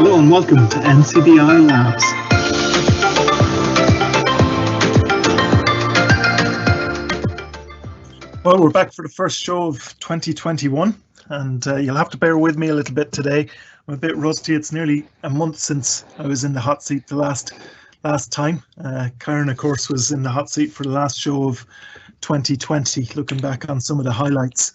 Hello and welcome to NCBI Labs. Well, we're back for the first show of 2021, and you'll have to bear with me a little bit today. I'm a bit rusty. It's nearly a month since I was in the hot seat the last time. Karen, of course, was in the hot seat for the last show of 2020, looking back on some of the highlights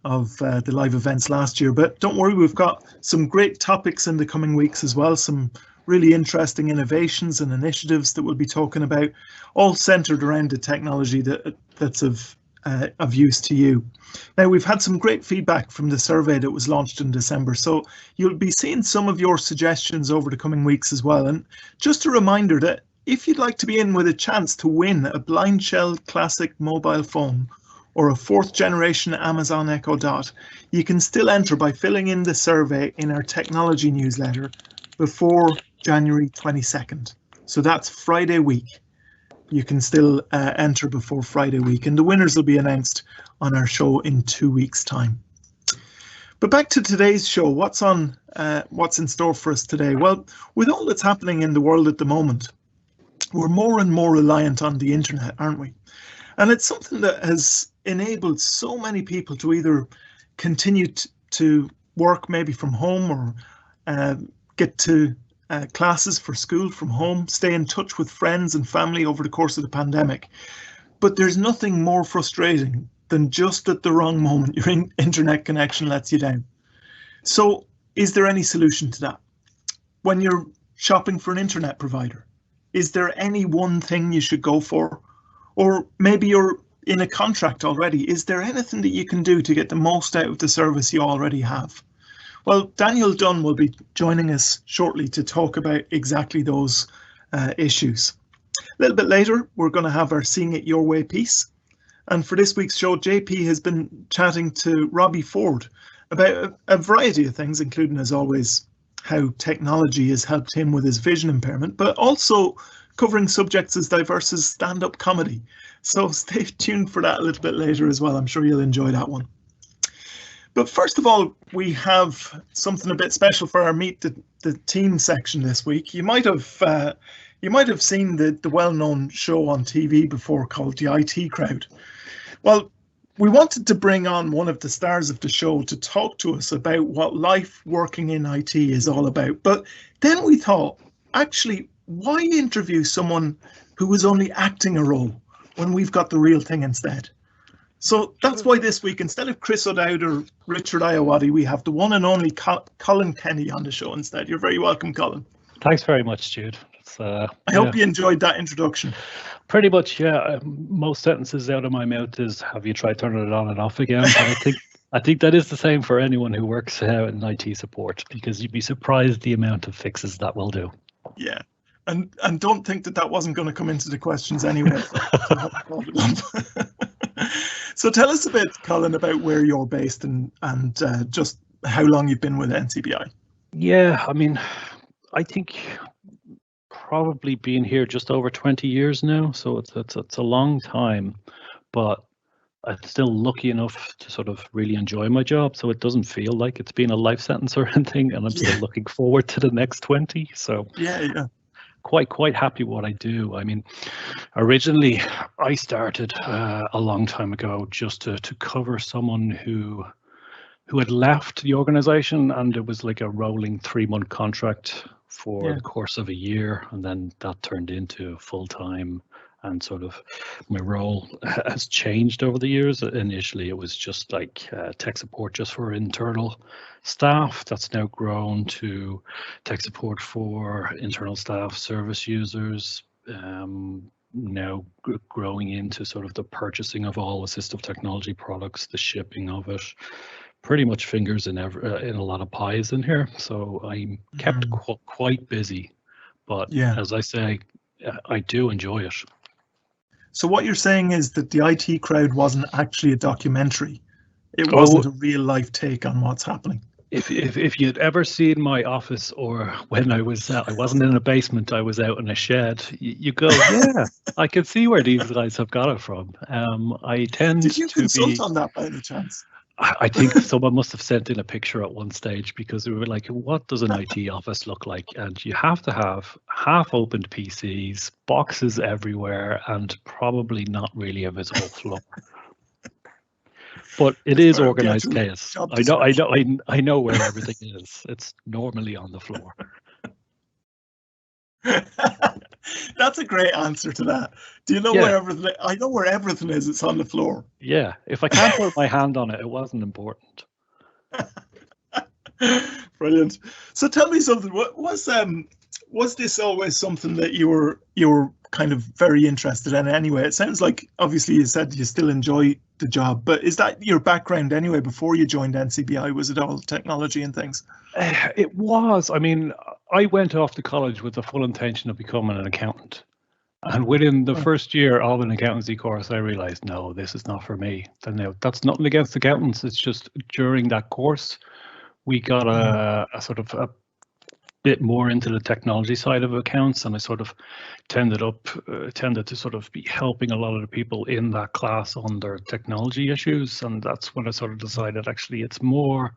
of the live events last year. But don't worry, we've got some great topics in the coming weeks as well, some really interesting innovations and initiatives that we'll be talking about, all centered around the technology that's of use to you. Now, we've had some great feedback from the survey that was launched in December, so you'll be seeing some of your suggestions over the coming weeks as well. And just a reminder that if you'd like to be in with a chance to win a Blind Shell Classic mobile phone or a 4th generation Amazon Echo Dot, you can still enter by filling in the survey in our technology newsletter before January 22nd. So that's Friday week. You can still enter before Friday week, and the winners will be announced on our show in 2 weeks' time. But back to today's show, what's in store for us today? Well, with all that's happening in the world at the moment, we're more and more reliant on the internet, aren't we? And it's something that has enabled so many people to either continue to work maybe from home or get to classes for school from home, stay in touch with friends and family over the course of the pandemic. But there's nothing more frustrating than just at the wrong moment your internet connection lets you down. So is there any solution to that? When you're shopping for an internet provider, is there any one thing you should go for? Or maybe you're in a contract already. Is there anything that you can do to get the most out of the service you already have? Well, Daniel Dunn will be joining us shortly to talk about exactly those issues. A little bit later, we're going to have our Seeing It Your Way piece. And for this week's show, JP has been chatting to Robbie Forde about a variety of things, including, as always, how technology has helped him with his vision impairment, but also covering subjects as diverse as stand-up comedy. So stay tuned for that a little bit later as well. I'm sure you'll enjoy that one. But first of all, we have something a bit special for our Meet the Team section this week. You might have seen the well-known show on TV before called The IT Crowd. Well, we wanted to bring on one of the stars of the show to talk to us about what life working in IT is all about. But then we thought, actually, why interview someone who was only acting a role when we've got the real thing instead? So that's why this week, instead of Chris O'Dowd or Richard Iowati, we have the one and only Collyn Kenny on the show instead. You're very welcome, Collyn. Thanks very much, Jude. I hope you enjoyed that introduction. Pretty much, yeah. Most sentences out of my mouth is, have you tried turning it on and off again? And I think that is the same for anyone who works in IT support, because you'd be surprised the amount of fixes that will do. Yeah. And don't think that wasn't going to come into the questions anyway. So tell us a bit, Collyn, about where you're based and just how long you've been with NCBI. Yeah, I mean, I think probably been here just over 20 years now, so it's a long time, but I'm still lucky enough to sort of really enjoy my job, so it doesn't feel like it's been a life sentence or anything, and I'm still looking forward to the next 20. So yeah. Quite happy what I do. I mean, originally I started a long time ago just to cover someone who had left the organization, and it was like a rolling 3-month contract for the course of a year, and then that turned into full-time, and sort of my role has changed over the years. Initially it was just like tech support just for internal staff. That's now grown to tech support for internal staff, service users, now growing into sort of the purchasing of all assistive technology products, the shipping of it. Pretty much fingers in a lot of pies in here. So I'm kept quite busy, but as I say, I do enjoy it. So what you're saying is that the IT Crowd wasn't actually a documentary. It wasn't a real life take on what's happening. If you'd ever seen my office, or when I wasn't in a basement, I was out in a shed, you go, yeah, I can see where these guys have got it from. I tend Did you consult on that by any chance? I think someone must have sent in a picture at one stage because we were like, what does an IT office look like? And you have to have half-opened PCs, boxes everywhere, and probably not really a visible floor. But it is organized chaos. I know where everything is. It's normally on the floor. That's a great answer to that. Do you know where everything? I know where everything is. It's on the floor. Yeah, if I can't put my hand on it, it wasn't important. Brilliant. So tell me something. What was this always something that you were kind of very interested in anyway? It sounds like obviously you said you still enjoy the job, but is that your background anyway before you joined NCBI? Was it all technology and things? It was. I mean, I went off to college with the full intention of becoming an accountant. And within the first year of an accountancy course, I realized, no, this is not for me. Then that's nothing against accountants. It's just during that course, we got a sort of a bit more into the technology side of accounts, and I sort of tended to sort of be helping a lot of the people in that class on their technology issues, and that's when I sort of decided actually it's more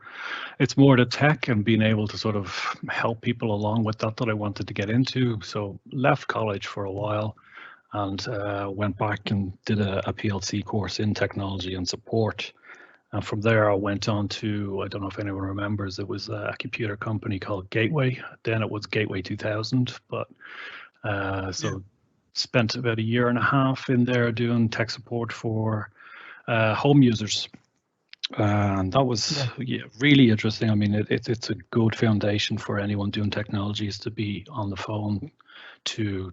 the tech and being able to sort of help people along with that I wanted to get into. So left college for a while and went back and did a PLC course in technology and support. And from there, I went on to, I don't know if anyone remembers, it was a computer company called Gateway. Then it was Gateway 2000. But spent about a year and a half in there doing tech support for home users. And that was really interesting. I mean, it's a good foundation for anyone doing technology is to be on the phone to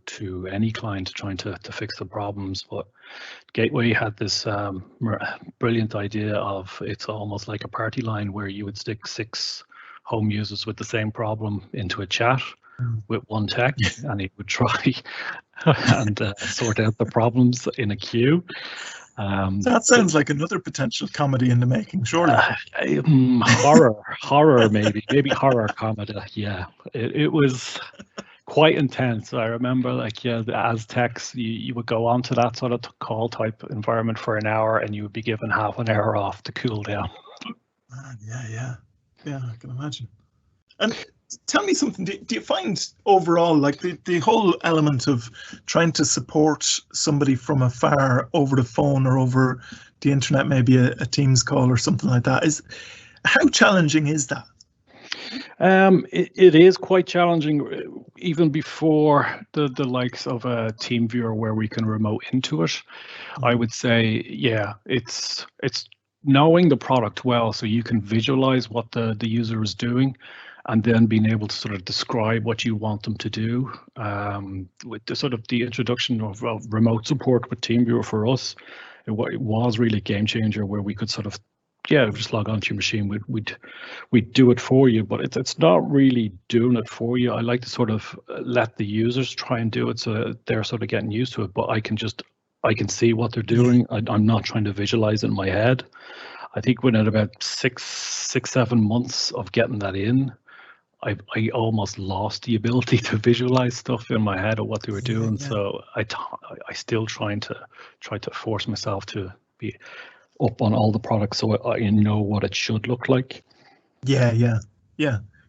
any client trying to fix the problems. But Gateway had this brilliant idea of it's almost like a party line where you would stick 6 home users with the same problem into a chat with one tech, and he would try and sort out the problems in a queue. That sounds like another potential comedy in the making, surely. Horror, maybe horror comedy. Yeah, it was quite intense. I remember, like, as techs, you would go on to that sort of call type environment for an hour, and you would be given half an hour off to cool down. Yeah, I can imagine. And tell me something. Do you find overall, like the whole element of trying to support somebody from afar over the phone or over the internet, maybe a Teams call or something like that, how challenging is that? It is quite challenging, even before the likes of a TeamViewer where we can remote into it. I would say, it's knowing the product well, so you can visualize what the user is doing, and then being able to sort of describe what you want them to do. With the sort of the introduction of remote support with TeamViewer for us, it was really a game changer where we could sort of just log onto your machine. We'd do it for you, but it's not really doing it for you. I like to sort of let the users try and do it so they're sort of getting used to it, but I can see what they're doing. I'm not trying to visualize it in my head. I think within about 7 months of getting that in, I almost lost the ability to visualize stuff in my head of what they were doing. So I still try to force myself to be up on all the products so I know what it should look like. Yeah.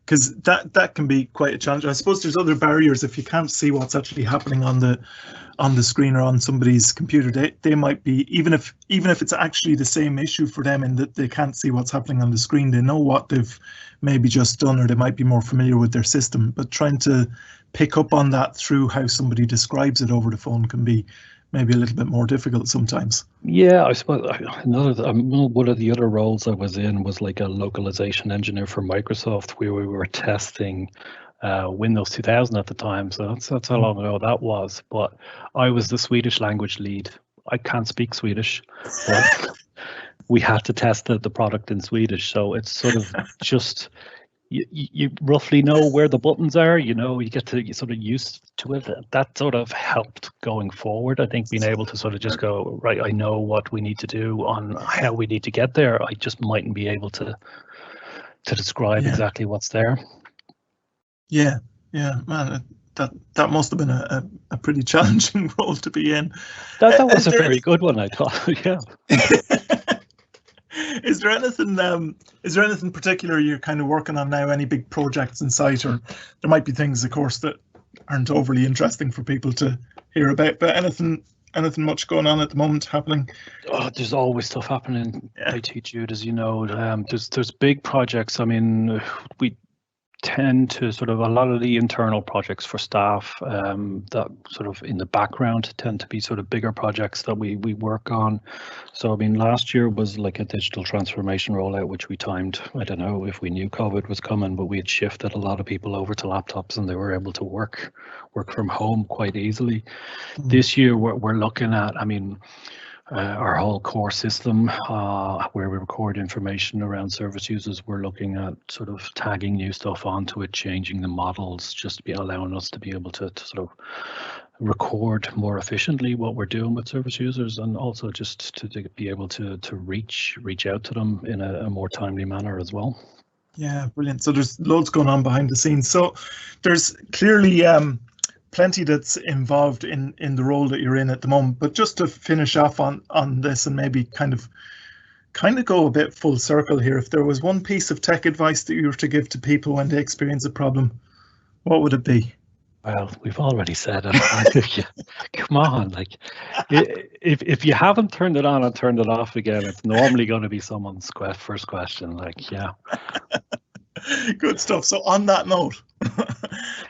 Because that can be quite a challenge. I suppose there's other barriers if you can't see what's actually happening on the screen or on somebody's computer. They might be, even if it's actually the same issue for them in that they can't see what's happening on the screen, they know what they've maybe just done, or they might be more familiar with their system. But trying to pick up on that through how somebody describes it over the phone can be maybe a little bit more difficult sometimes. Yeah, I suppose one of the other roles I was in was like a localization engineer for Microsoft, where we were testing Windows 2000 at the time. So that's how long ago that was. But I was the Swedish language lead. I can't speak Swedish, but we had to test the product in Swedish. So it's sort of just you roughly know where the buttons are, you get to sort of used to it. That sort of helped going forward. I think being able to sort of just go, right, I know what we need to do on how we need to get there. I just mightn't be able to describe exactly what's there. Yeah, man, that must have been a pretty challenging role to be in. That was a very good one, I thought. Yeah. Is there anything particular you're kind of working on now? Any big projects in sight, or there might be things, of course, that aren't overly interesting for people to hear about, but anything much going on at the moment happening? Oh, there's always stuff happening. Yeah. I teach Jude, as you know. There's big projects. I mean, we tend to sort of, a lot of the internal projects for staff that sort of in the background tend to be sort of bigger projects that we work on. So I mean, last year was like a digital transformation rollout, which we timed. I don't know if we knew COVID was coming, but we had shifted a lot of people over to laptops and they were able to work from home quite easily. This year we're looking at, I mean, our whole core system where we record information around service users, we're looking at sort of tagging new stuff onto it, changing the models, just to be allowing us to be able to sort of record more efficiently what we're doing with service users, and also just to be able to reach out to them in a more timely manner as well. Yeah, brilliant. So there's loads going on behind the scenes. So there's clearly plenty that's involved in the role that you're in at the moment. But just to finish off on this and maybe kind of go a bit full circle here, if there was one piece of tech advice that you were to give to people when they experience a problem, what would it be? Well, we've already said it. Come on, like if you haven't turned it on and turned it off again, it's normally going to be someone's first question. Like, yeah. Good stuff. So on that note,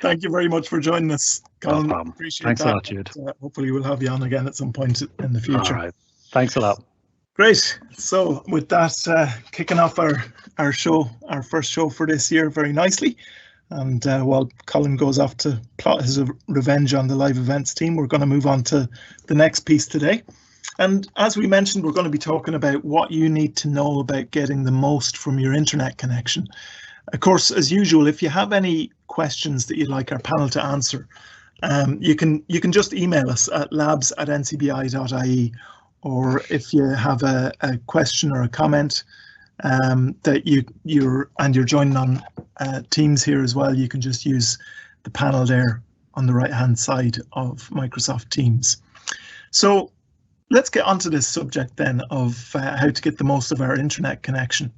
thank you very much for joining us, Collyn. No problem. Appreciate Thanks that. a lot, Jude. Hopefully we'll have you on again at some point in the future. All right. Thanks a lot. Great. So with that, kicking off our show, our first show for this year very nicely. And while Collyn goes off to plot his revenge on the live events team, we're going to move on to the next piece today. And as we mentioned, we're going to be talking about what you need to know about getting the most from your internet connection. Of course, as usual, if you have any questions that you'd like our panel to answer, you can just email us at labs@ncbi.ie, or if you have a question or a comment that you're joining on Teams here as well, you can just use the panel there on the right hand side of Microsoft Teams. So let's get onto this subject then of how to get the most of our internet connection.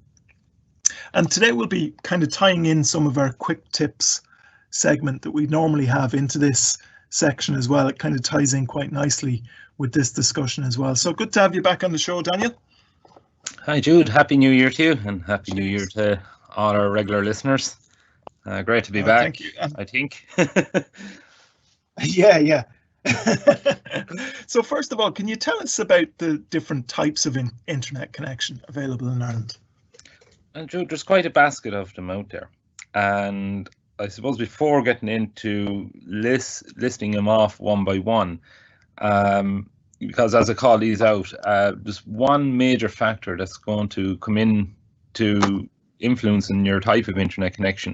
And today we'll be kind of tying in some of our quick tips segment that we normally have into this section as well. It kind of ties in quite nicely with this discussion as well. So good to have you back on the show, Daniel. Hi, Jude. Happy New Year to you, and Happy New Year to all our regular listeners. Great to be back, thank you. I think. Yeah. So first of all, can you tell us about the different types of internet connection available in Ireland? And Jude, there's quite a basket of them out there. And I suppose before getting into listing them off one by one, because as I call these out, there's one major factor that's going to come in to influencing your type of internet connection.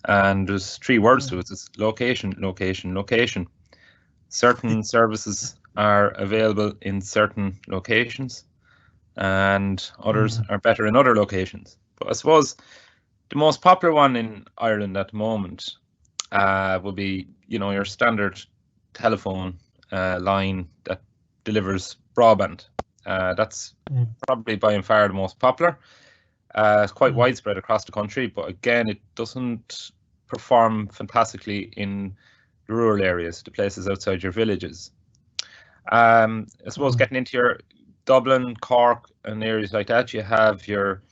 And there's three words to it. It's location, location, location. Certain services are available in certain locations and others are better in other locations. But I suppose the most popular one in Ireland at the moment will be, your standard telephone line that delivers broadband. That's probably by and far the most popular. It's quite widespread across the country, but again, it doesn't perform fantastically in the rural areas, the places outside your villages. I suppose getting into your Dublin, Cork, and areas like that, you have your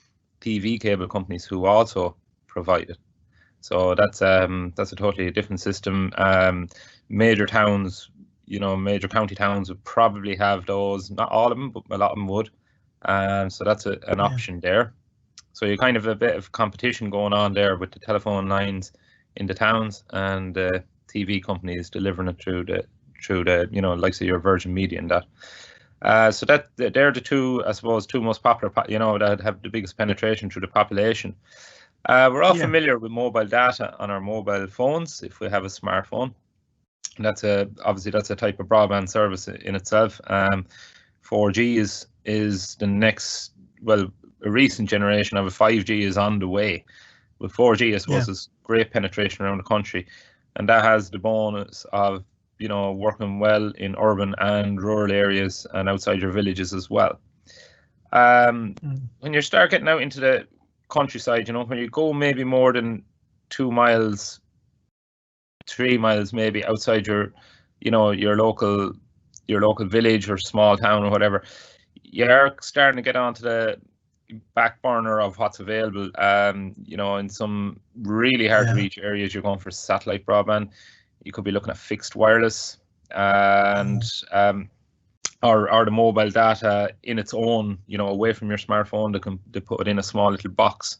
TV cable companies who also provide it. So that's a totally different system. Major towns, major county towns would probably have those. Not all of them, but a lot of them would. So that's an option there. So you kind of a bit of competition going on there with the telephone lines in the towns and the TV companies delivering it through the likes of your Virgin Media and that. So that they're the two, I suppose, two most popular, that have the biggest penetration through the population. We're all familiar with mobile data on our mobile phones if we have a smartphone. And obviously that's a type of broadband service in itself. 4G is the next, a recent generation of a 5G is on the way. With 4G, I suppose, there's great penetration around the country, and that has the bonus of working well in urban and rural areas and outside your villages as well. When you start getting out into the countryside, you know, when you go maybe more than 2 miles, 3 miles maybe outside your, you know, your local village or small town or whatever, you're starting to get onto the back burner of what's available. You know, in some really hard to reach areas, you're going for satellite broadband. You could be looking at fixed wireless, and or the mobile data in its own, you know, away from your smartphone. They put it in a small little box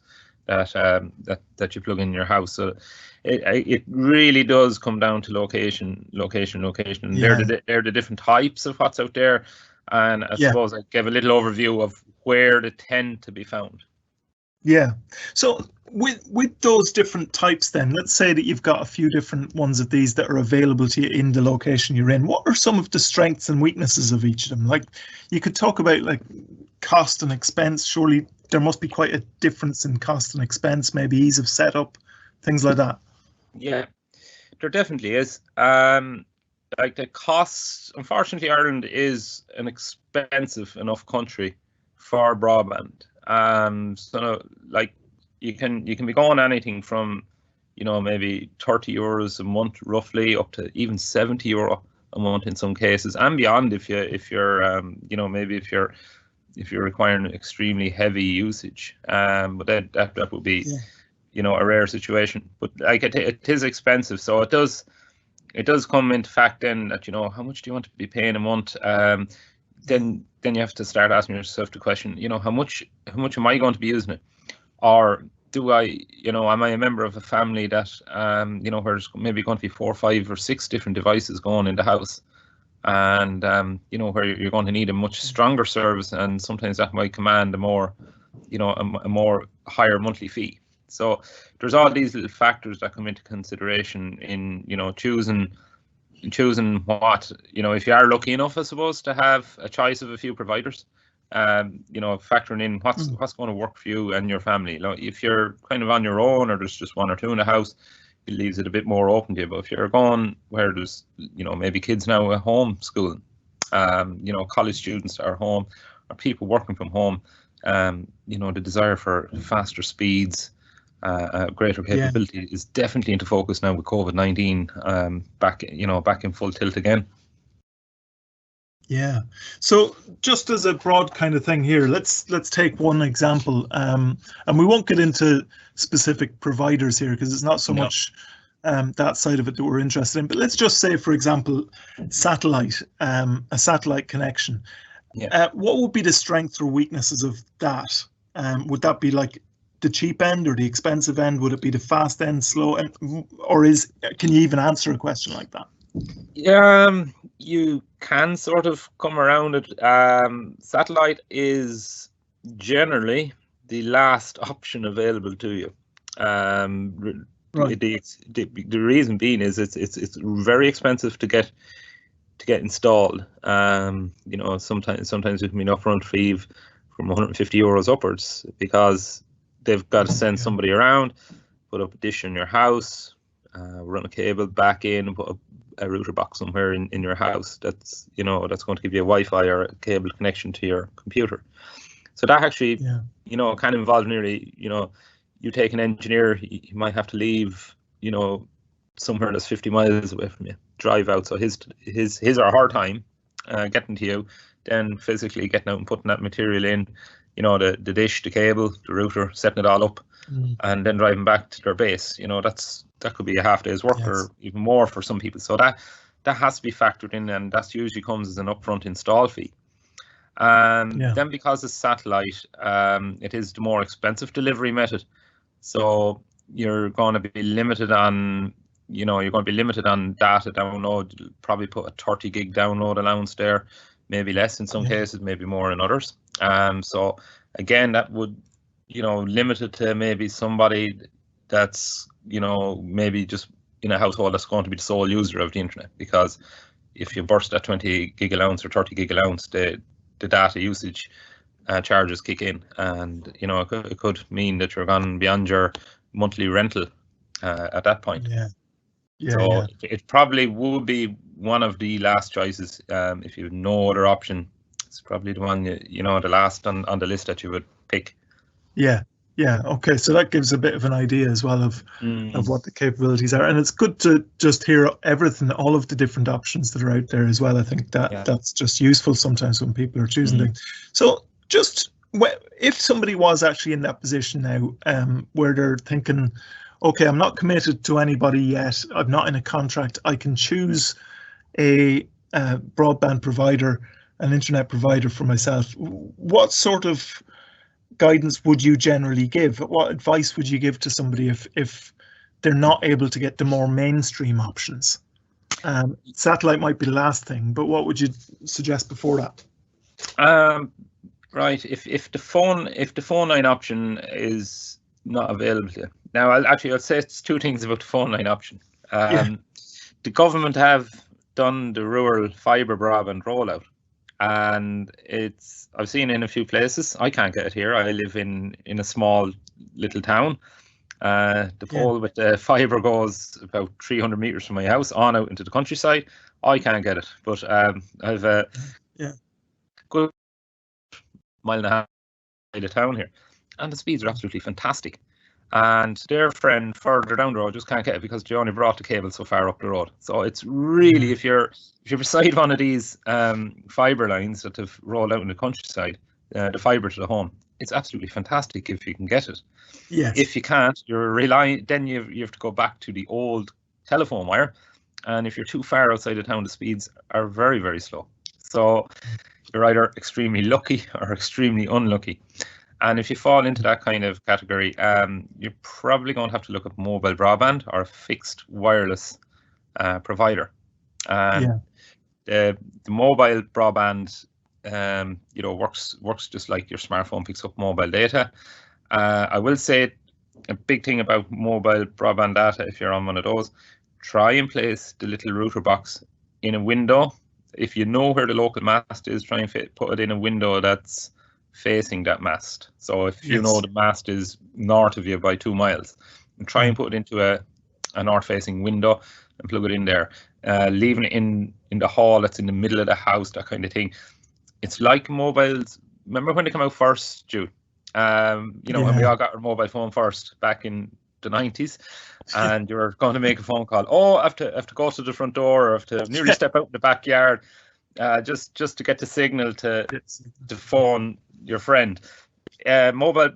that you plug in your house. So it really does come down to location. And they're the different types of what's out there. And I suppose I gave a little overview of where they tend to be found. Yeah. So with those different types, then let's say that you've got a few different ones of these that are available to you in the location you're in. What are some of the strengths and weaknesses of each of them? Like, you could talk about like cost and expense. Surely there must be quite a difference in cost and expense, maybe ease of setup, things like that. Yeah, there definitely is. Like the costs, unfortunately, Ireland is an expensive enough country for broadband. So like you can be going anything from, you know, maybe 30 euros a month roughly up to even 70 euro a month in some cases, and beyond if you're you know, maybe if you're requiring extremely heavy usage. But that would be, you know, a rare situation. But like it is expensive, so it does come into fact then that, you know, how much do you want to be paying a month? Then you have to start asking yourself the question, you know, how much am I going to be using it? Or do I, you know, am I a member of a family that, you know, where there's maybe going to be 4, 5 or 6 different devices going in the house, and you know, where you're going to need a much stronger service, and sometimes that might command a more, you know, a more higher monthly fee. So there's all these little factors that come into consideration in, you know, choosing what, you know, if you are lucky enough, I suppose, to have a choice of a few providers, you know, factoring in what's going to work for you and your family. You know, if you're kind of on your own, or there's just 1 or 2 in the house, it leaves it a bit more open to you. But if you're going where there's, you know, maybe kids now at home schooling, you know, college students are home, or people working from home, you know, the desire for faster speeds, greater capability is definitely into focus now with COVID-19 back in full tilt again. Yeah. So just as a broad kind of thing here, let's take one example, and we won't get into specific providers here because it's not so much that side of it that we're interested in. But let's just say, for example, satellite, a satellite connection. What would be the strengths or weaknesses of that? Would that be like the cheap end or the expensive end? Would it be the fast end, slow end, or can you even answer a question like that? Yeah, you can sort of come around it. Satellite is generally the last option available to you. Right. The reason being is it's very expensive to get installed. You know, sometimes it can be an upfront fee from 150 euros upwards, because they've got to send somebody around, put up a dish in your house, run a cable back in, and put a router box somewhere in your house that's, you know, that's going to give you a Wi-Fi or a cable connection to your computer. So that actually, you know, can involve nearly, you know, you take an engineer, you might have to leave, you know, somewhere that's 50 miles away from you, drive out. So his or her time getting to you, then physically getting out and putting that material in, you know, the dish, the cable, the router, setting it all up, and then driving back to their base. You know, that could be a half day's work or even more for some people. So that has to be factored in, and that usually comes as an upfront install fee. Then because it's satellite, it is the more expensive delivery method. So you're going to be limited on, you know, you're going to be limited on data download. You'll probably put a 30 gig download allowance there, maybe less in some cases, maybe more in others. So again, that would, you know, limit it to maybe somebody that's, you know, maybe just in a household that's going to be the sole user of the internet, because if you burst that 20 gig allowance or 30 gig allowance, the data usage charges kick in, and, you know, it could mean that you're gone beyond your monthly rental at that point. It probably would be one of the last choices if you have no other option It's probably the one the last on the list that you would pick. Yeah. Okay, so that gives a bit of an idea as well of what the capabilities are, and it's good to just hear everything, all of the different options that are out there as well. I think that's just useful sometimes when people are choosing things. So just if somebody was actually in that position now, where they're thinking, okay, I'm not committed to anybody yet, I'm not in a contract, I can choose a broadband provider, an internet provider for myself, what sort of guidance would you generally give? What advice would you give to somebody if they're not able to get the more mainstream options? Satellite might be the last thing, but what would you suggest before that? Right, if the phone line option is not available to you. Now, I'll say it's two things about the phone line option. The government have done the rural fibre broadband rollout, and I've seen it in a few places. I can't get it here. I live in a small little town. The pole with the fibre goes about 300 meters from my house on out into the countryside. I can't get it, but I've a good mile and a half of the town here, and the speeds are absolutely fantastic. And their friend further down the road just can't get it because they only brought the cable so far up the road. So it's really, if you're beside one of these fibre lines that have rolled out in the countryside, the fibre to the home, it's absolutely fantastic if you can get it. Yes. If you can't, you're relying. Then you have to go back to the old telephone wire, and if you're too far outside of town, the speeds are very, very slow. So you're either extremely lucky or extremely unlucky. And if you fall into that kind of category, you're probably going to have to look at mobile broadband or a fixed wireless provider. And the mobile broadband, works just like your smartphone picks up mobile data. I will say a big thing about mobile broadband data, if you're on one of those, try and place the little router box in a window. If you know where the local mast is, try and put it in a window that's facing that mast. So if you know the mast is north of you by 2 miles, and try and put it into a north-facing window and plug it in there. Leaving it in the hall that's in the middle of the house, that kind of thing. It's like mobiles. Remember when they came out first, Jude? When we all got our mobile phone first back in the 90s, and you were going to make a phone call. Oh, I have to go to the front door, or I have to nearly step out in the backyard, just to get the signal to phone your friend. Mobile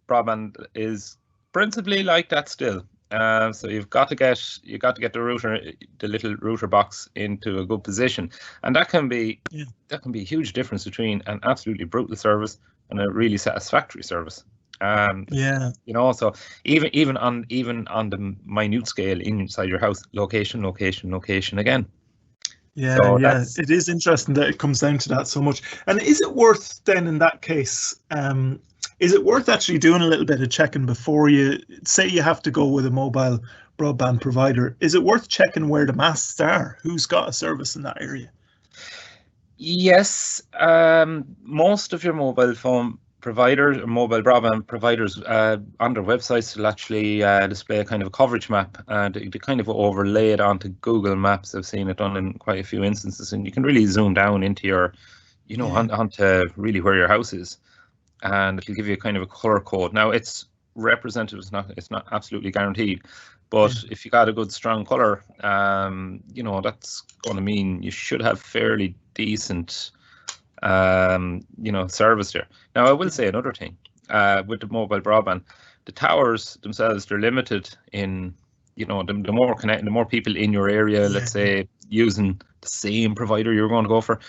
broadband is principally like that still. So you've got to get the little router box into a good position, and that can be a huge difference between an absolutely brutal service and a really satisfactory service. So even on the minute scale inside your house, location again. It is interesting that it comes down to that so much. And is it worth then, in that case, is it worth actually doing a little bit of checking before you say you have to go with a mobile broadband provider? Is it worth checking where the masts are? Who's got a service in that area? Yes, most of your mobile phone providers or mobile broadband providers on their websites will actually display a kind of a coverage map, and they kind of overlay it onto Google Maps. I've seen it done in quite a few instances, and you can really zoom down into your, onto really where your house is, and it'll give you a kind of a color code. Now it's representative; it's not absolutely guaranteed, but if you got a good strong color, that's going to mean you should have fairly decent service there. Now I will say another thing with the mobile broadband, the towers themselves, they're limited in, the more people in your area, let's say, using the same provider you're going to go for,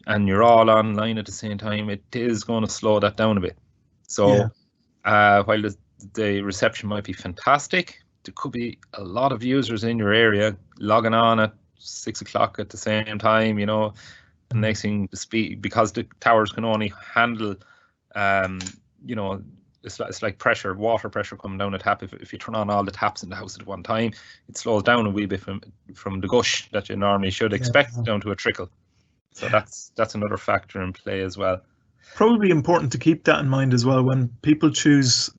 and you're all online at the same time, it is going to slow that down a bit. So while the reception might be fantastic, there could be a lot of users in your area logging on at 6 o'clock at the same time, the next thing, the speed, because the towers can only handle, it's like pressure, water pressure coming down a tap. If you turn on all the taps in the house at one time, it slows down a wee bit from the gush that you normally should expect down to a trickle. So that's another factor in play as well. Probably important to keep that in mind as well when people choose,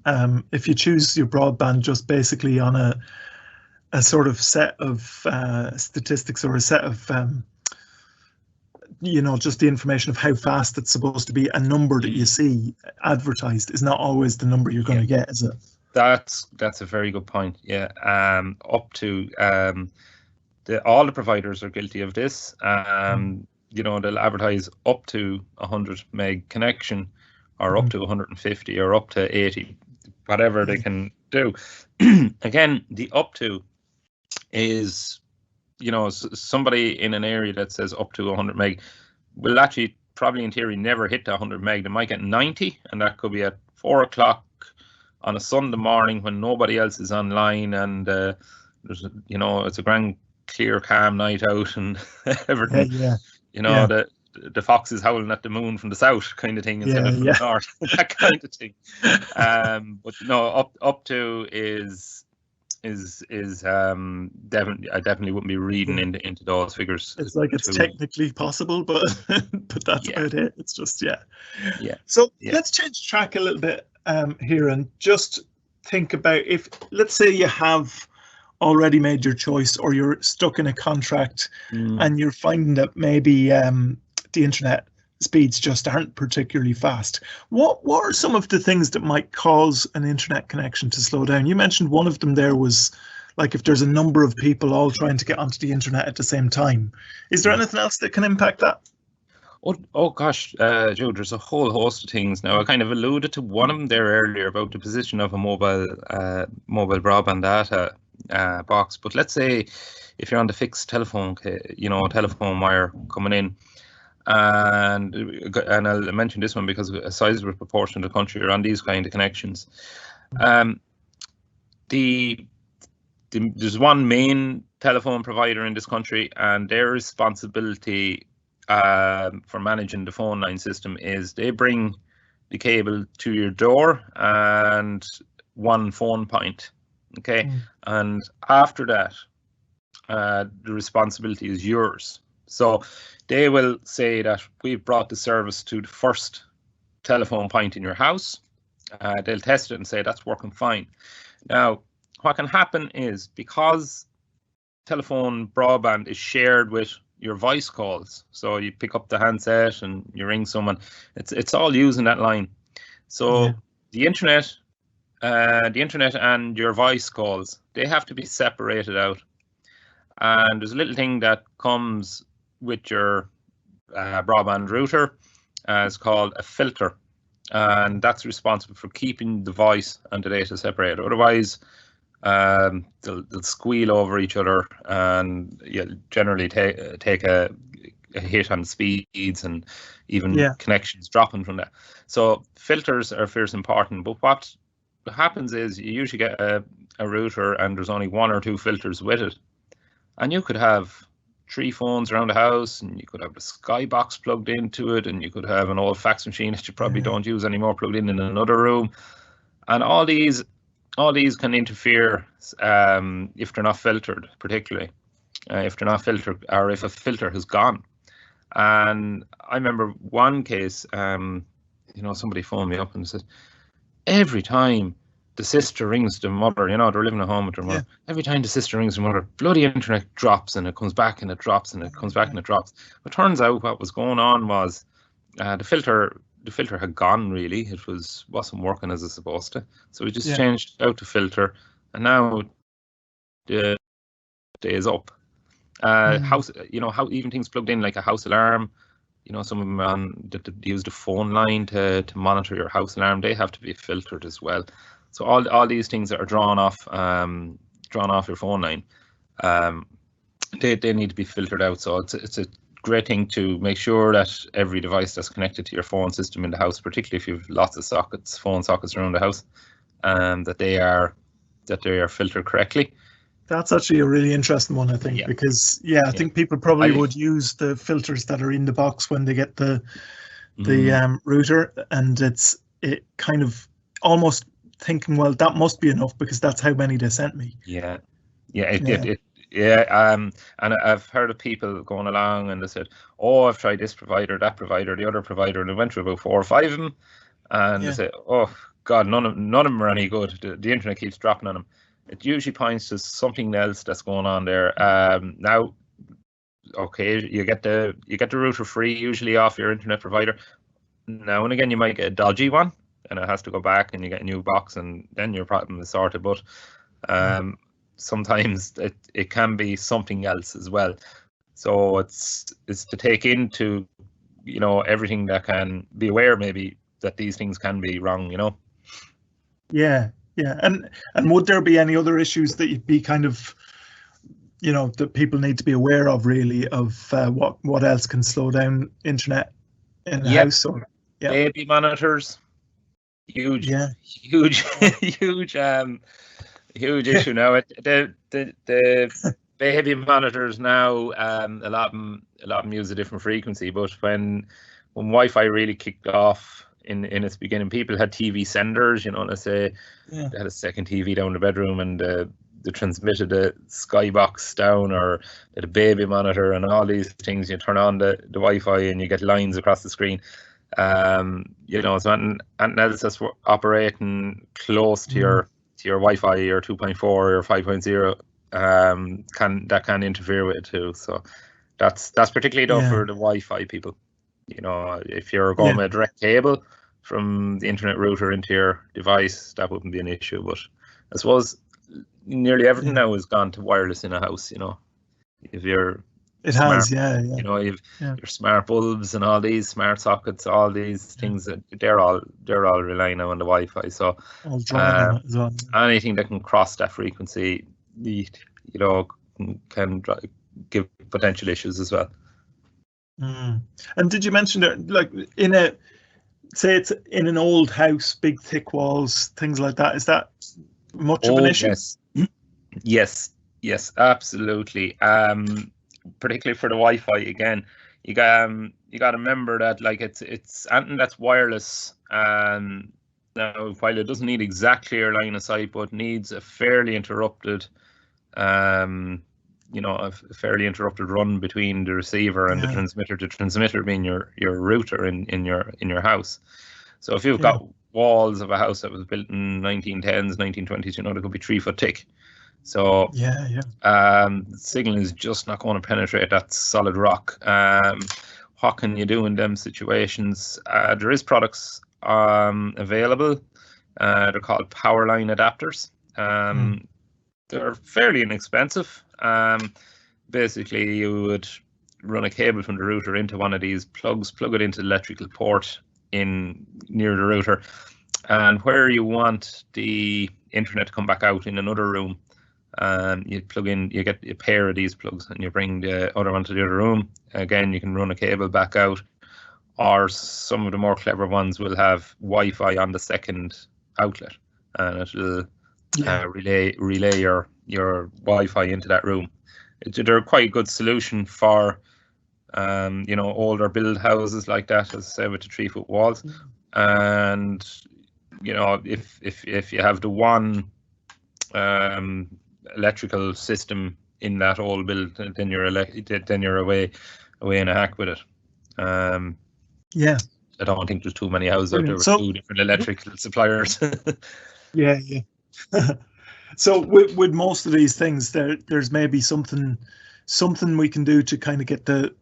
if you choose your broadband just basically on a sort of set of statistics or a set of you know, just the information of how fast it's supposed to be, a number that you see advertised is not always the number you're going to get, is it? That's a very good point. Yeah. Up to all the providers are guilty of this. You know, they'll advertise up to 100 meg connection, or up to 150, or up to 80, whatever they can do. Again, the up to is, you know, somebody in an area that says up to 100 meg will actually probably in theory never hit the 100 meg. They might get 90, and that could be at 4 o'clock on a Sunday morning when nobody else is online, and there's, you know, it's a grand clear calm night out and everything. You know, the fox is howling at the moon from the south kind of thing instead of from the north, that kind of thing. But no, up to is definitely, I definitely wouldn't be reading into those figures. It's like it's technically possible, but but that's about it. It's just So let's change track a little bit here and just think about, if let's say you have already made your choice, or you're stuck in a contract and you're finding that maybe the internet speeds just aren't particularly fast. What are some of the things that might cause an internet connection to slow down? You mentioned one of them there was like if there's a number of people all trying to get onto the internet at the same time. Is there anything else that can impact that? Oh gosh, Joe, there's a whole host of things now. I kind of alluded to one of them there earlier about the position of a mobile broadband data box. But let's say if you're on the fixed telephone, you know, telephone wire coming in, and I'll mention this one because a sizable proportion of the country are on these kind of connections. There's one main telephone provider in this country, and their responsibility for managing the phone line system is they bring the cable to your door and one phone point. Okay, and after that, the responsibility is yours. So they will say that we've brought the service to the first telephone point in your house. They'll test it and say that's working fine. Now, what can happen is, because telephone broadband is shared with your voice calls, so you pick up the handset and you ring someone, it's all using that line. So the internet and your voice calls, they have to be separated out. And there's a little thing that comes with your broadband router. It's called a filter, and that's responsible for keeping the voice and the data separated. Otherwise, they'll squeal over each other, and generally take a hit on speeds, and even connections dropping from that. So filters are fierce important. But what happens is you usually get a router and there's only one or two filters with it, and you could have 3 phones around the house, and you could have the Skybox plugged into it, and you could have an old fax machine that you probably don't use anymore plugged in another room, and all these can interfere if they're not filtered, particularly if they're not filtered, or if a filter has gone. And I remember one case, you know, somebody phoned me up and said, every time the sister rings the mother, you know, they're living at home with their mother, every time the sister rings the mother, bloody internet drops, and it comes back and it drops, and it comes back and it drops. But turns out what was going on was the filter had gone, really. It wasn't working as it's supposed to. So we just changed out the filter, and now the day is up. House, you know, how even things plugged in like a house alarm, you know, some of them that use the phone line to monitor your house alarm, they have to be filtered as well. So all these things that are drawn off your phone line, they need to be filtered out. So it's a great thing to make sure that every device that's connected to your phone system in the house, particularly if you have lots of phone sockets around the house, that they are filtered correctly. That's actually a really interesting one, I think, because I think people probably would use the filters that are in the box when they get the router, and it kind of almost thinking, well, that must be enough because that's how many they sent me. And I've heard of people going along and they said, oh, I've tried this provider, that provider, the other provider, and they went through about 4 or 5 of them, and they say, oh God, none of them are any good. The internet keeps dropping on them. It usually points to something else that's going on there. Now, okay, you get the router free usually off your internet provider. Now and again, you might get a dodgy one, and it has to go back, and you get a new box, and then your problem is sorted. But sometimes it can be something else as well. So it's to take into, you know, everything that can be aware maybe that these things can be wrong, you know. Yeah. And would there be any other issues that you'd be kind of, you know, that people need to be aware of, really, of what else can slow down internet in the house? Or baby monitors, huge issue now. The baby monitors now, a lot of them use a different frequency, but when Wi-Fi really kicked off in its beginning, people had TV senders, you know, let's say they had a second TV down the bedroom, and they transmitted a skybox down, or they had a baby monitor, and all these things. You turn on the Wi-Fi and you get lines across the screen. You know, so and else that's operating close to your Wi-Fi, or 2.4 or 5.0, can interfere with it too. So that's particularly though for the Wi-Fi people. You know, if you're going with a direct cable from the internet router into your device, that wouldn't be an issue. But I suppose nearly everything now has gone to wireless in a house. You know, if you're you know, you've your smart bulbs and all these smart sockets, all these things, that they're all relying now on the Wi-Fi. So anything that can cross that frequency, you know, can give potential issues as well. And did you mention that, like, say it's in an old house, big thick walls, things like that, is that much of an issue? Yes, absolutely. Particularly for the Wi-Fi, again, you got to remember that, like, it's anything that's wireless. Now, while it doesn't need exactly your line of sight, but needs a fairly interrupted, you know, a fairly interrupted run between the receiver and the transmitter. The transmitter being your router in your house. So if you've got walls of a house that was built in 1910s, 1920s, you know, they could be 3 foot thick. So the signal is just not going to penetrate that solid rock. What can you do in them situations? There is products available. They're called power line adapters. They're fairly inexpensive. Basically, you would run a cable from the router into one of these plugs, plug it into the electrical port in near the router, and where you want the internet to come back out in another room, you plug in, you get a pair of these plugs, and you bring the other one to the other room. Again, you can run a cable back out, or some of the more clever ones will have Wi-Fi on the second outlet, and it'll relay your Wi-Fi into that room. They're quite a good solution for you know, older build houses like that, as I say, with the 3 foot walls. And you know, if you have the one electrical system in that old build, then you're away in a hack with it. I don't think there's too many houses out there with 2 different electrical suppliers. So with most of these things, there's maybe something we can do to kind of get a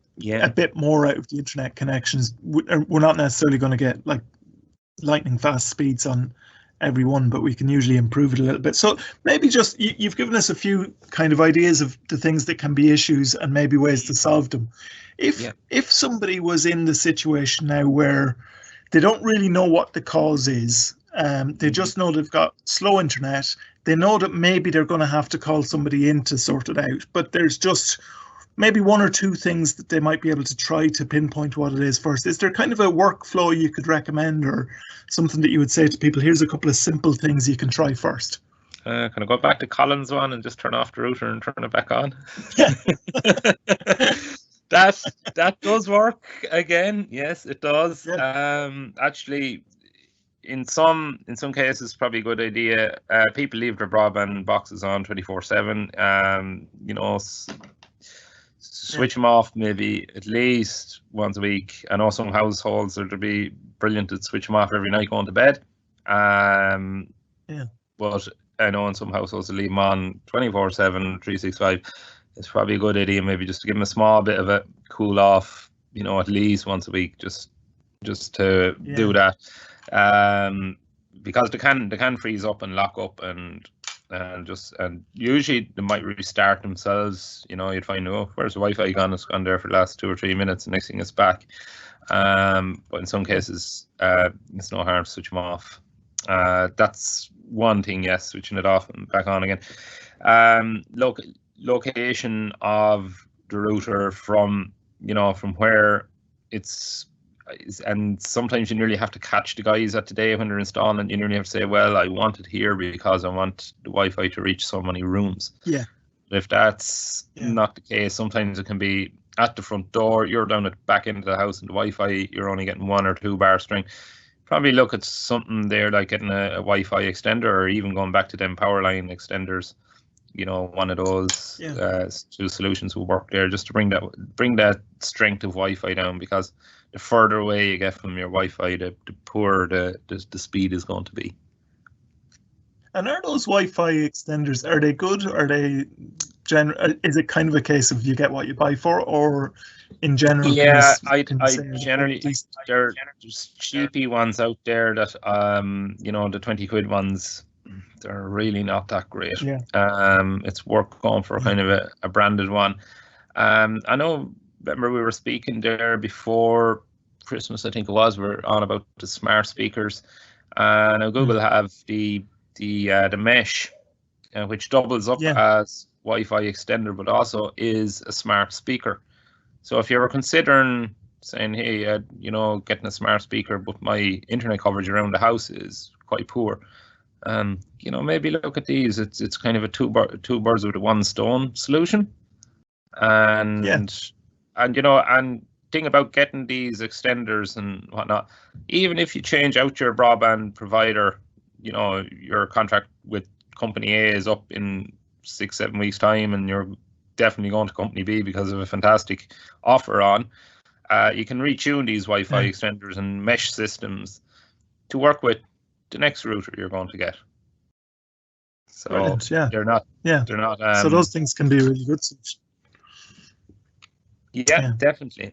bit more out of the internet connections. We're not necessarily going to get like lightning fast speeds on every one, but we can usually improve it a little bit. So maybe just you've given us a few kind of ideas of the things that can be issues and maybe ways to solve them. If somebody was in the situation now where they don't really know what the cause is, they just know they've got slow internet, they know that maybe they're going to have to call somebody in to sort it out, but there's just maybe 1 or 2 things that they might be able to try to pinpoint what it is first. Is there kind of a workflow you could recommend, or something that you would say to people, here's a couple of simple things you can try first? Can I go back to Collyn's one and just turn off the router and turn it back on? That does work again. Yes, it does. Actually, in some cases, probably a good idea. People leave their broadband boxes on 24/7. You know, switch them off maybe at least once a week. I know some households it'd be brilliant to switch them off every night going to bed. But I know in some households they leave them on 24/7, 365. it's probably a good idea maybe just to give them a small bit of a cool off, at least once a week, just to do that, because they can freeze up and lock up and usually they might restart themselves. You'd find, oh, where's the Wi-Fi gone? It's gone there for the last 2 or 3 minutes. The next thing it's back. But in some cases, it's no harm to switch them off. That's one thing. Yes, switching it off and back on again. Location of the router from where it's. And sometimes you nearly have to catch the guys at the day when they're installing. You nearly have to say, well, I want it here because I want the Wi-Fi to reach so many rooms. Yeah. If that's not the case, sometimes it can be at the front door. You're down at the back end of the house and the Wi-Fi, you're only getting 1 or 2 bar string. Probably look at something there like getting a Wi-Fi extender, or even going back to them power line extenders. One of those 2 solutions will work there, just to bring that strength of Wi-Fi down, because the further away you get from your Wi-Fi, the poorer the speed is going to be. And are those Wi-Fi extenders, are they good? Are they is it kind of a case of you get what you buy for, or in general? Yeah, I generally, there's cheapy ones out there that the 20 quid ones, they're really not that great. Yeah. It's worth going for kind of a branded one. I know. Remember, we were speaking there before Christmas, I think it was. We're on about the smart speakers. Now Google have the mesh, which doubles up as Wi-Fi extender, but also is a smart speaker. So if you were considering saying, hey, getting a smart speaker, but my internet coverage around the house is quite poor, maybe look at these. It's kind of a two birds with one stone solution. And thing about getting these extenders and whatnot, even if you change out your broadband provider, your contract with company A is up in 6-7 weeks time, and you're definitely going to company B because of a fantastic offer on, you can retune these Wi-Fi extenders and mesh systems to work with the next router you're going to get. So they're not. So those things can be really good. Yeah, definitely.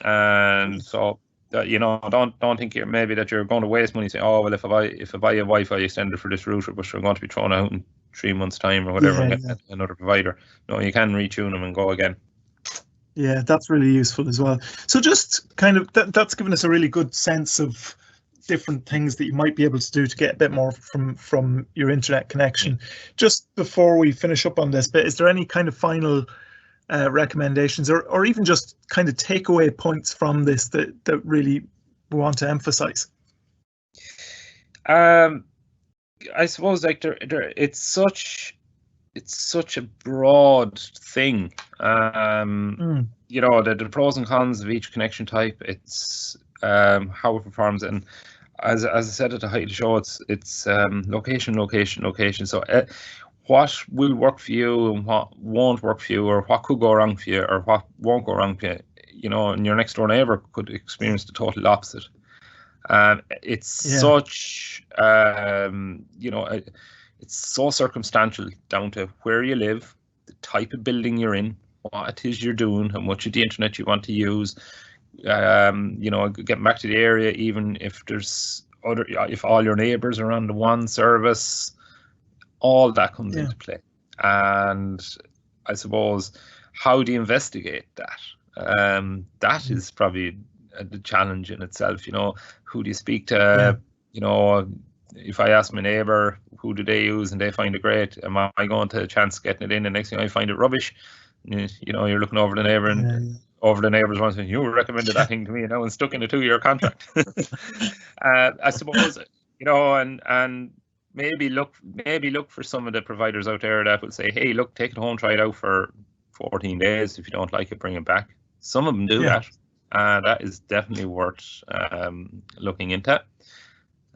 And so don't think that you're going to waste money saying, oh well, if I buy a Wi-Fi extender for this router, but you're going to be thrown out in 3 months' time or whatever, and get another provider. No, you can retune them and go again. Yeah, that's really useful as well. So just kind of that's given us a really good sense of different things that you might be able to do to get a bit more from your internet connection. Just before we finish up on this bit, is there any kind of final recommendations, or even just kind of takeaway points from this that really we want to emphasize? I suppose it's such a broad thing. The pros and cons of each connection type. It's how it performs, and as I said at the height of the show, it's location. So what will work for you and what won't work for you, or what could go wrong for you, or what won't go wrong for you, and your next door neighbor could experience the total opposite. It's such, it's so circumstantial down to where you live, the type of building you're in, what it is you're doing, how much of the internet you want to use. Getting back to the area, even if if all your neighbors are on the one service, all that comes into play. And I suppose, how do you investigate that? That is probably the challenge in itself. Who do you speak to? If I ask my neighbor who do they use and they find it great, am I going to a chance getting it in? The next thing I find it rubbish. You're looking over the neighbor and over the neighbor's one saying, you recommended that thing to me, and stuck in a 2-year contract. I suppose, and maybe look for some of the providers out there that will say, hey, look, take it home, try it out for 14 days. If you don't like it, bring it back. Some of them do that. That is definitely worth looking into.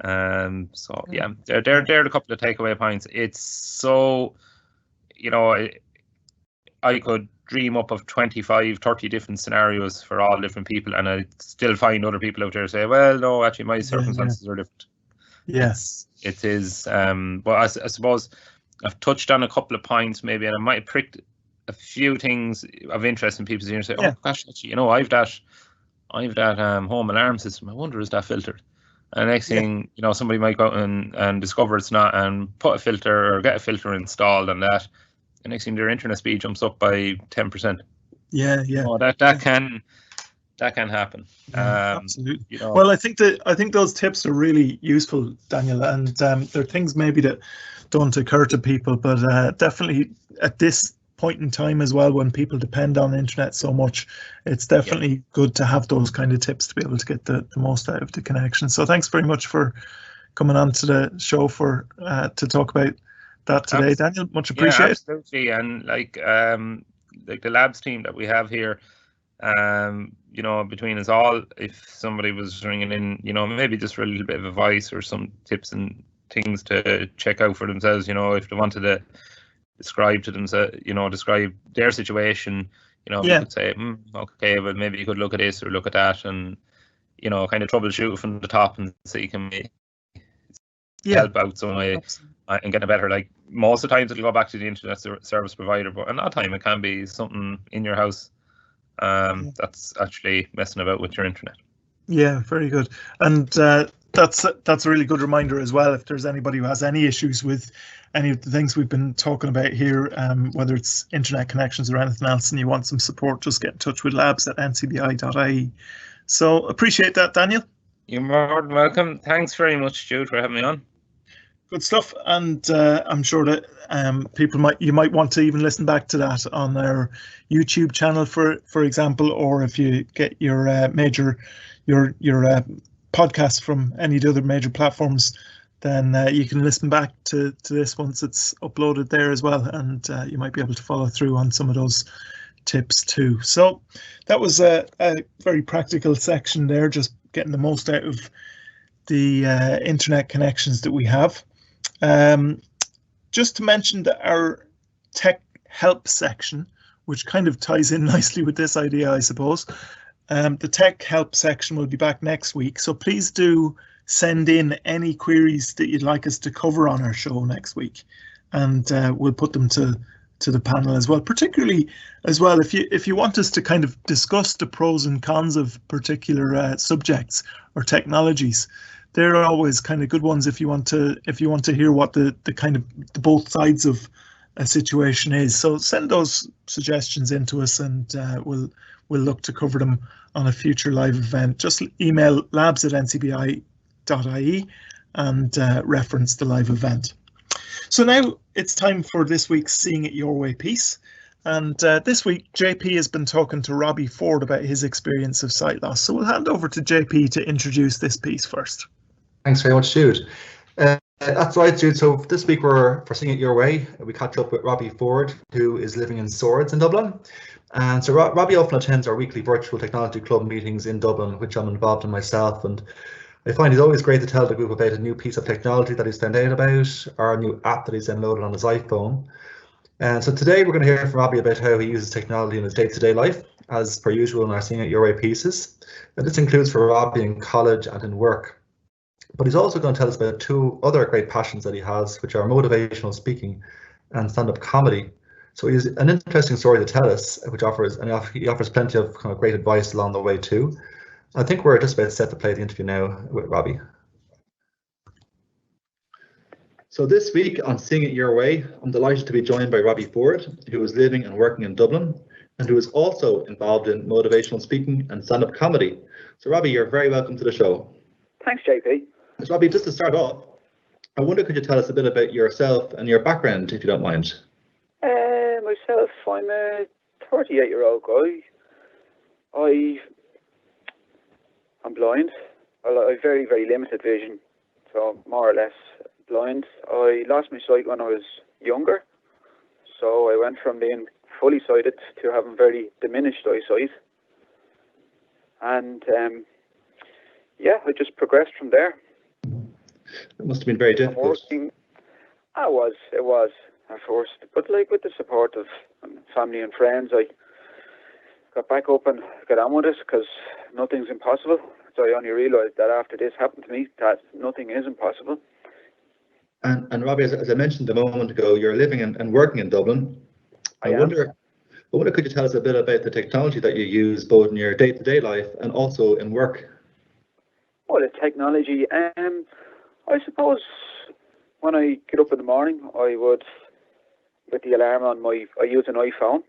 They're a couple of takeaway points. It's so, I could dream up of 25, 30 different scenarios for all different people, and I still find other people out there say, well, no, actually my circumstances are different. Yes, it is. But I suppose I've touched on a couple of points maybe, and I might have pricked a few things of interest in people's ears. Say, Yeah. oh gosh, actually, I've that home alarm system. I wonder, is that filtered? And next thing, somebody might go out and discover it's not, and put a filter or get a filter installed on that. The next thing, their internet speed jumps up by 10%. Yeah. That can happen. Absolutely. Well, I think those tips are really useful, Daniel, and they're things maybe that don't occur to people, but definitely at this point in time as well, when people depend on the internet so much, it's definitely good to have those kind of tips to be able to get the most out of the connection. So thanks very much for coming on to the show to talk about that today, Daniel. Much appreciated. Yeah, absolutely. And like the labs team that we have here, between us all, if somebody was ringing in, maybe just for a little bit of advice or some tips and things to check out for themselves, if they wanted to describe to themselves, describe their situation, we could say, okay, well, maybe you could look at this or look at that, and kind of troubleshoot from the top and see can we help out some way and get a better. Like most of the times it'll go back to the internet service provider, but another time it can be something in your house that's actually messing about with your internet. Yeah, very good. And that's a really good reminder as well. If there's anybody who has any issues with any of the things we've been talking about here, whether it's internet connections or anything else, and you want some support, just get in touch with labs@ncbi.ie. So appreciate that, Daniel. You're more than welcome. Thanks very much, Jude, for having me on. Good stuff, and I'm sure that you might want to even listen back to that on our YouTube channel, for example, or if you get your podcast from any of the other major platforms, then you can listen back to this once it's uploaded there as well, and you might be able to follow through on some of those tips too. So that was a very practical section there, just getting the most out of the internet connections that we have. Just to mention that our tech help section, which kind of ties in nicely with this idea, I suppose. The tech help section will be back next week, so please do send in any queries that you'd like us to cover on our show next week, and we'll put them to the panel as well. Particularly as well, if you want us to kind of discuss the pros and cons of particular subjects or technologies, they're always kind of good ones if you want to hear what the kind of the both sides of a situation is. So send those suggestions in to us, and we'll look to cover them on a future live event. Just email labs@ncbi.ie and reference the live event. So now it's time for this week's Seeing It Your Way piece. And this week, JP has been talking to Robbie Forde about his experience of sight loss. So we'll hand over to JP to introduce this piece first. Thanks very much, Jude. That's right, Jude. So this week for Seeing It Your Way, we catch up with Robbie Forde, who is living in Swords in Dublin. And so Robbie often attends our weekly virtual technology club meetings in Dublin, which I'm involved in myself. And I find he's always great to tell the group about a new piece of technology that he's found out about, or a new app that he's downloaded on his iPhone. And so today we're going to hear from Robbie about how he uses technology in his day-to-day life, as per usual in our Seeing It Your Way pieces. And this includes for Robbie in college and in work. But he's also going to tell us about two other great passions that he has, which are motivational speaking and stand-up comedy. So he has an interesting story to tell us, which he offers plenty of kind of great advice along the way too. I think we're just about set to play the interview now with Robbie. So this week on Seeing It Your Way, I'm delighted to be joined by Robbie Forde, who is living and working in Dublin, and who is also involved in motivational speaking and stand-up comedy. So Robbie, you're very welcome to the show. Thanks, JP. So Robbie, just to start off, I wonder, could you tell us a bit about yourself and your background, if you don't mind? Myself, I'm a 38-year-old guy. I'm blind. I have very, very limited vision, so more or less blind. I lost my sight when I was younger, so I went from being fully sighted to having very diminished eyesight. And I just progressed from there. It must have been very difficult. It was at first, but with the support of family and friends, I got back up and got on with it, because nothing's impossible. So I only realised that after this happened to me, that nothing is impossible. And Robbie, as I mentioned a moment ago, you're living and working in Dublin. I wonder I wonder, could you tell us a bit about the technology that you use both in your day-to-day life and also in work? Well, the technology, I suppose when I get up in the morning, I would, with the alarm on I use an iPhone.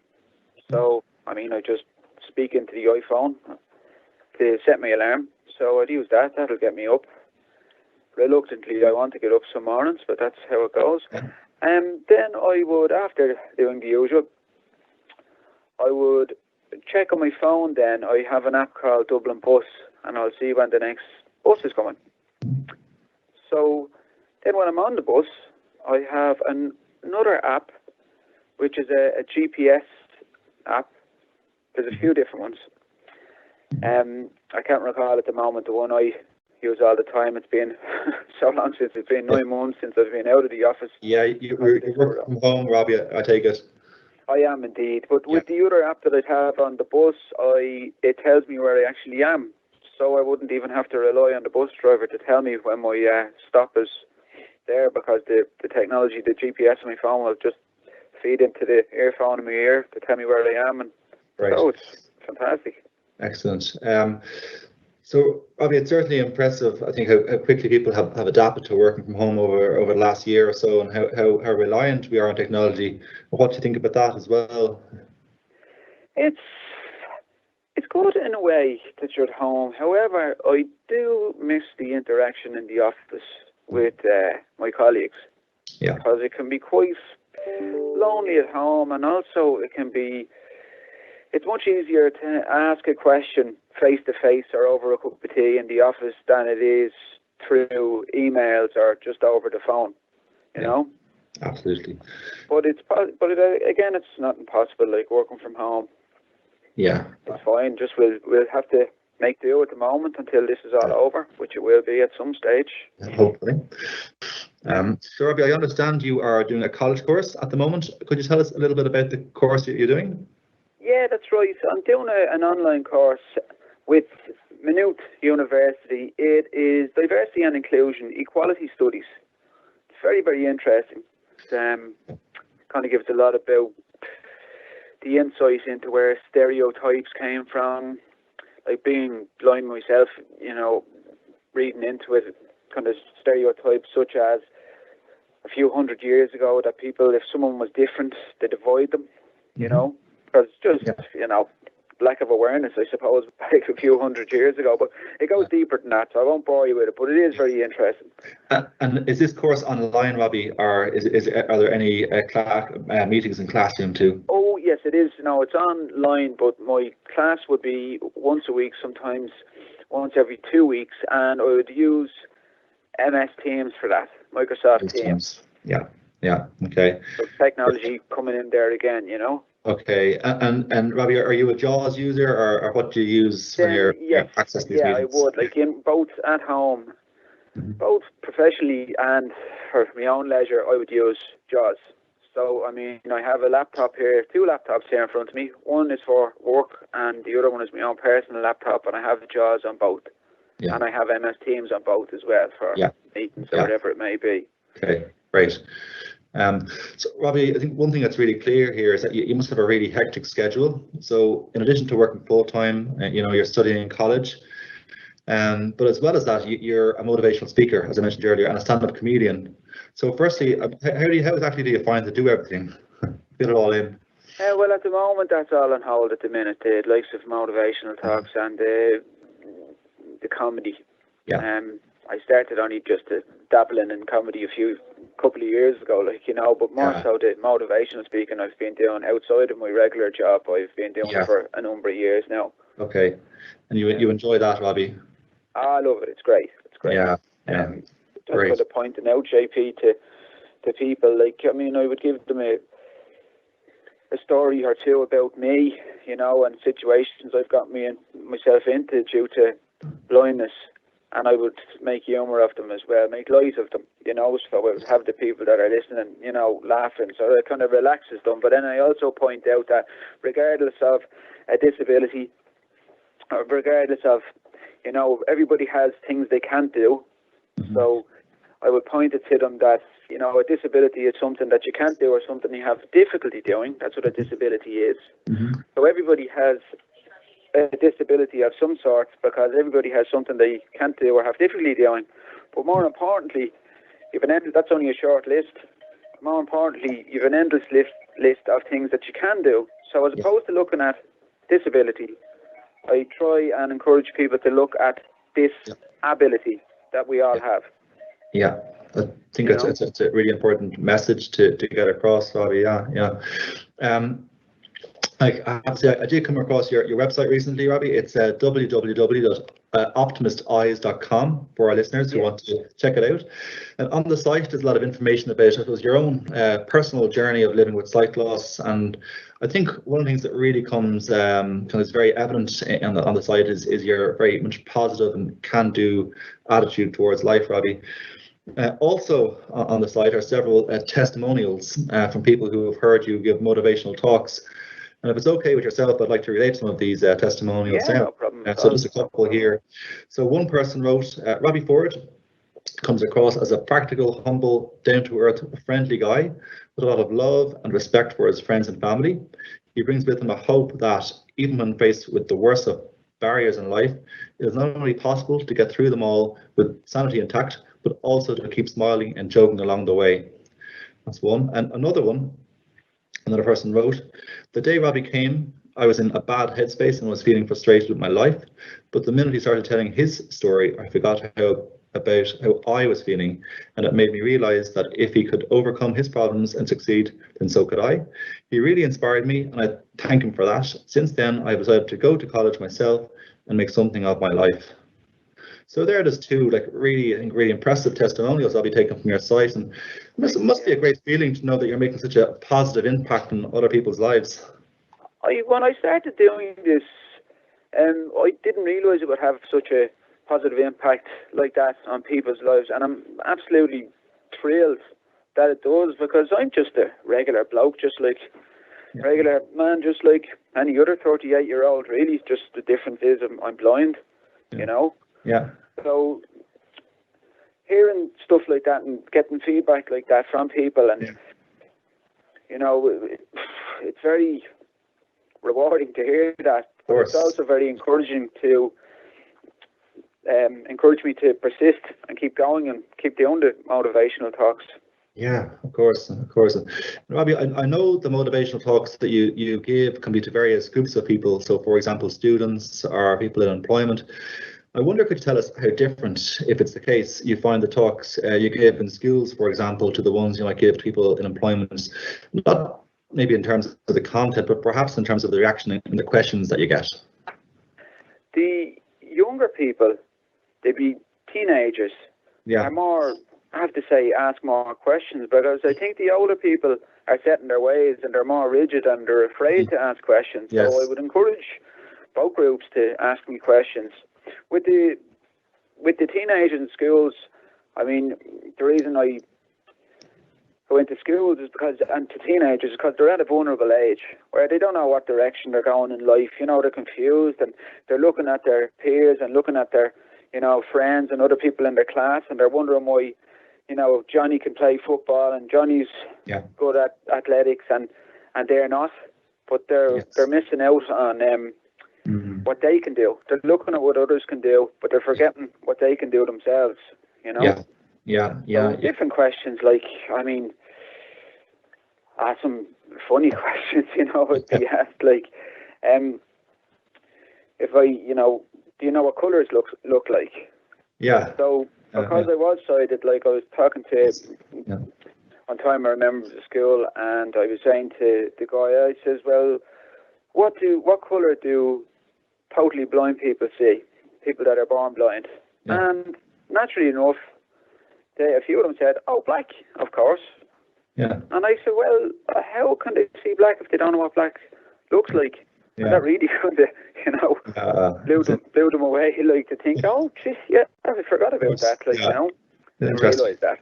So, I mean, I just speak into the iPhone to set my alarm. So I'd use that. That'll get me up. Reluctantly, I want to get up some mornings, but that's how it goes. And then I would, after doing the usual, I would check on my phone. Then I have an app called Dublin Bus, and I'll see when the next bus is coming. So then when I'm on the bus, I have another app, which is a GPS app. There's a few different ones. I can't recall at the moment the one I use all the time. It's been so long since, it's been 9 months since I've been out of the office. Yeah, you work from home, Robbie, I take it. I am indeed. But with the other app that I have on the bus, it tells me where I actually am. So I wouldn't even have to rely on the bus driver to tell me when my stop is there, because the technology, the GPS on my phone will just feed into the earphone in my ear to tell me where I am. And so it's fantastic. Excellent. So, Robbie, it's certainly impressive, I think, how quickly people have adapted to working from home over the last year or so, and how reliant we are on technology. What do you think about that as well? It's good in a way that you're at home. However, I do miss the interaction in the office with my colleagues. Yeah. Because it can be quite lonely at home, and also it's much easier to ask a question face to face or over a cup of tea in the office than it is through emails or just over the phone. You know? Absolutely. But again, it's not impossible. Like working from home. Yeah, it's fine. Just we'll have to make do at the moment until this is all over, which it will be at some stage. Hopefully. So, Robbie, I understand you are doing a college course at the moment. Could you tell us a little bit about the course that you're doing? Yeah, that's right. I'm doing an online course with Maynooth University. It is Diversity and Inclusion, Equality Studies. It's very, very interesting. It kind of gives a lot about the insight into where stereotypes came from. Like being blind myself, reading into it, kind of stereotypes such as a few hundred years ago that people, if someone was different, they'd avoid them, because it's just, lack of awareness, I suppose, back a few hundred years ago. But it goes deeper than that, so I won't bore you with it, but it is very interesting. And is this course online, Robbie, or are there any meetings in classroom too? Oh, yes, it is. No, it's online, but my class would be once a week, sometimes once every 2 weeks, and I would use MS Teams for that, Microsoft Teams. Yeah, okay. So technology coming in there again, Okay, and Robbie, are you a JAWS user, or what do you use when you're accessing these meetings? Yeah, I would, like in both at home, both professionally and for my own leisure, I would use JAWS. So, I mean, I have a laptop here, 2 laptops here in front of me. One is for work, and the other one is my own personal laptop, and I have the JAWS on both. Yeah. And I have MS Teams on both as well for meetings or whatever it may be. Okay, great. So, Robbie, I think one thing that's really clear here is that you must have a really hectic schedule. So, in addition to working full time, you're studying in college, but as well as that, you're a motivational speaker, as I mentioned earlier, and a stand-up comedian. So, firstly, how exactly do you find to do everything, fit it all in? Well, at the moment, that's all on hold at the minute. The likes of motivational talks and the comedy. Yeah. I started only just dabbling in comedy a couple of years ago, but more so the motivational speaking I've been doing outside of my regular job. I've been doing it for a number of years now. Okay, and you enjoy that, Robbie? I love it. It's great. Yeah. Just kind of pointing out, JP, to people. I would give them a story or two about me, and situations I've got myself into due to blindness. And I would make humour of them as well, make light of them, so I would have the people that are listening, laughing, so it kind of relaxes them. But then I also point out that regardless of a disability, or regardless of, everybody has things they can't do. So I would point it to them that, you know, a disability is something that you can't do or something you have difficulty doing. That's what a disability is. So everybody has a disability of some sort because everybody has something they can't do or have difficulty doing. But more importantly, that's only a short list. More importantly, you've an endless list of things that you can do. So as opposed to looking at disability, I try and encourage people to look at this ability that we all have. Yeah, I think it's a really important message to get across, Robbie. Yeah. Like I have to say, I did come across your website recently, Robbie. It's www.optimisteyes.com for our listeners who want to check it out. And on the site, there's a lot of information about it. Was your own personal journey of living with sight loss. And I think one of the things that really comes is very evident on the site is your very much positive and can-do attitude towards life, Robbie. Also on the site are several testimonials from people who have heard you give motivational talks. And if it's okay with yourself, I'd like to relate some of these testimonials. Yeah, no problem. So just a couple here. So one person wrote, Robbie Forde comes across as a practical, humble, down-to-earth, friendly guy with a lot of love and respect for his friends and family. He brings with him a hope that even when faced with the worst of barriers in life, it is not only possible to get through them all with sanity intact, but also to keep smiling and joking along the way. That's one. And another person wrote, the day Robbie came, I was in a bad headspace and was feeling frustrated with my life. But the minute he started telling his story, I forgot about how I was feeling. And it made me realize that if he could overcome his problems and succeed, then so could I. He really inspired me, and I thank him for that. Since then, I decided to go to college myself and make something of my life. So there are just two really impressive testimonials I'll be taking from your site, and it must be a great feeling to know that you're making such a positive impact on other people's lives. When I started doing this, I didn't realise it would have such a positive impact like that on people's lives, and I'm absolutely thrilled that it does, because I'm just a regular bloke, just like regular man, just like any other 38-year-old. Really, just the difference is I'm blind, you know. Yeah. So hearing stuff like that and getting feedback like that from people, and you know, it's very rewarding to hear that. But it's also very encouraging to encourage me to persist and keep going and keep doing the motivational talks. Yeah, of course. Robbie, I know the motivational talks that you give can be to various groups of people. So, for example, students or people in employment. I wonder, could you tell us how different, if it's the case, you find the talks you give in schools, for example, to the ones you might give to people in employment? Not maybe in terms of the content, but perhaps in terms of the reaction and the questions that you get. The younger people, they be teenagers, are more, I have to say, ask more questions, because I think the older people are set in their ways and they're more rigid and they're afraid to ask questions. So I would encourage both groups to ask me questions. With the teenagers in schools, I mean, the reason I go into schools is because, and to teenagers, is because they're at a vulnerable age where they don't know what direction they're going in life. You know, they're confused and they're looking at their peers and looking at their, you know, friends and other people in their class, and they're wondering why, you know, Johnny can play football and Johnny's good at athletics and they're not, but they're missing out on what they can do. They're looking at what others can do, but they're forgetting what they can do themselves, you know? So different questions, like, I mean, some funny questions, you know, would be asked, like, if I, you know, do you know what colours look like? Yeah. So, because I was sighted, like, I was talking to, one time I remember at school, and I was saying to the guy, I says, well, what colour do totally blind people see, people that are born blind? And naturally enough, a few of them said, oh, black, of course. And I said, well, how can they see black if they don't know what black looks like? And that really kind of, you know, blew them away, like, to think, oh, geez, I forgot about that, like, you know. Didn't realise that.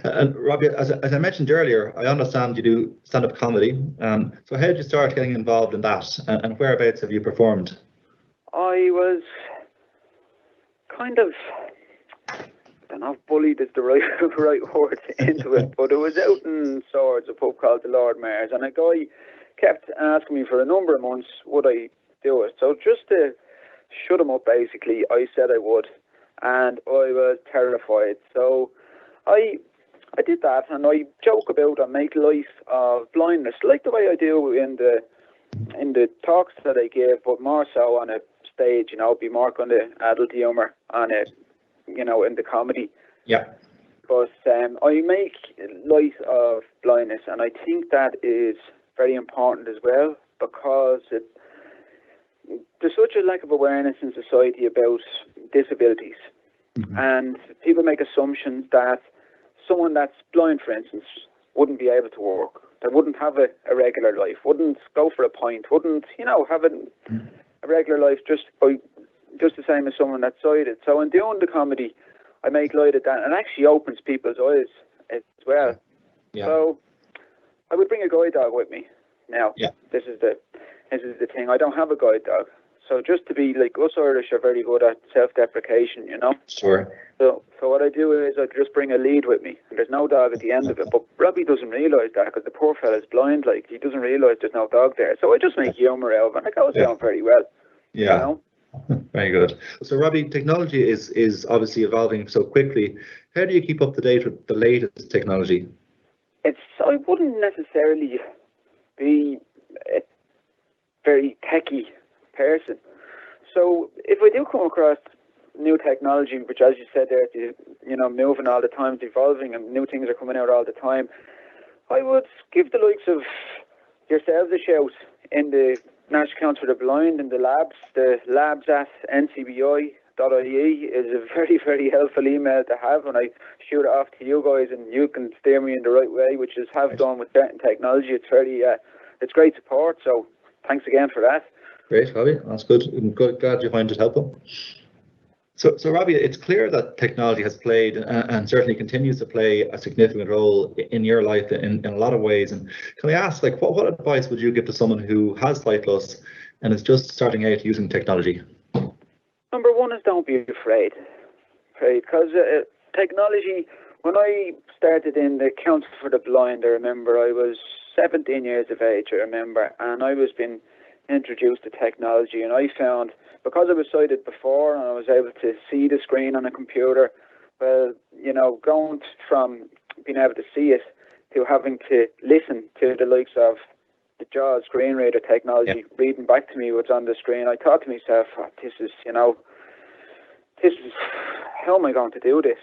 And Robbie, as I mentioned earlier, I understand you do stand-up comedy. So how did you start getting involved in that, and whereabouts have you performed? I was kind of, I don't don't know if bullied is the right word into it, but it was out in Swords, a pub called the Lord Mayor's, and a guy kept asking me for a number of months would I do it. So just to shut him up, basically, I said I would, and I was terrified. So I did that, and I joke about and make light of blindness, like the way I do in the talks that I give, but more so on a stage, be more kind of adult humour on it, in the comedy. Yeah. But I make light of blindness, and I think that is very important as well, because there's such a lack of awareness in society about disabilities. Mm-hmm. And people make assumptions that someone that's blind, for instance, wouldn't be able to work. They wouldn't have a regular life, wouldn't go for a pint, wouldn't, have a regular life just the same as someone that's sighted. So in doing the comedy, I make light of that, and it actually opens people's eyes as well. Yeah. So I would bring a guide dog with me. Now, this is the thing. I don't have a guide dog. So just to be like, us Irish are very good at self-deprecation, Sure. So what I do is I just bring a lead with me, and there's no dog at the end of it. But Robbie doesn't realise that, because the poor fella's blind. Like, he doesn't realise there's no dog there. So I just make humour out of it, and it goes down very well. Yeah. Very good. So Robbie, technology is obviously evolving so quickly. How do you keep up to date with the latest technology? I wouldn't necessarily be a very techie person. So if I do come across new technology, which, as you said there, moving all the time, it's evolving, and new things are coming out all the time, I would give the likes of yourselves a shout in the National Council for the Blind, in the labs. The labs at NCBI.ie is a very, very helpful email to have, and I shoot it off to you guys, and you can steer me in the right way, which is have done with certain technology. It's very, it's great support. So thanks again for that. Great, Robbie. That's good. I'm glad you find it helpful. So Robbie, it's clear that technology has played and certainly continues to play a significant role in your life in a lot of ways. And can I ask, what advice would you give to someone who has sight loss and is just starting out using technology? Number one is don't be afraid. Because technology, when I started in the Council for the Blind, I remember I was 17 years of age, and I was being introduced to technology, and I found, because I was sighted before and I was able to see the screen on a computer, well, going from being able to see it to having to listen to the likes of the JAWS screen reader technology reading back to me what's on the screen, I thought to myself, this is, how am I going to do this?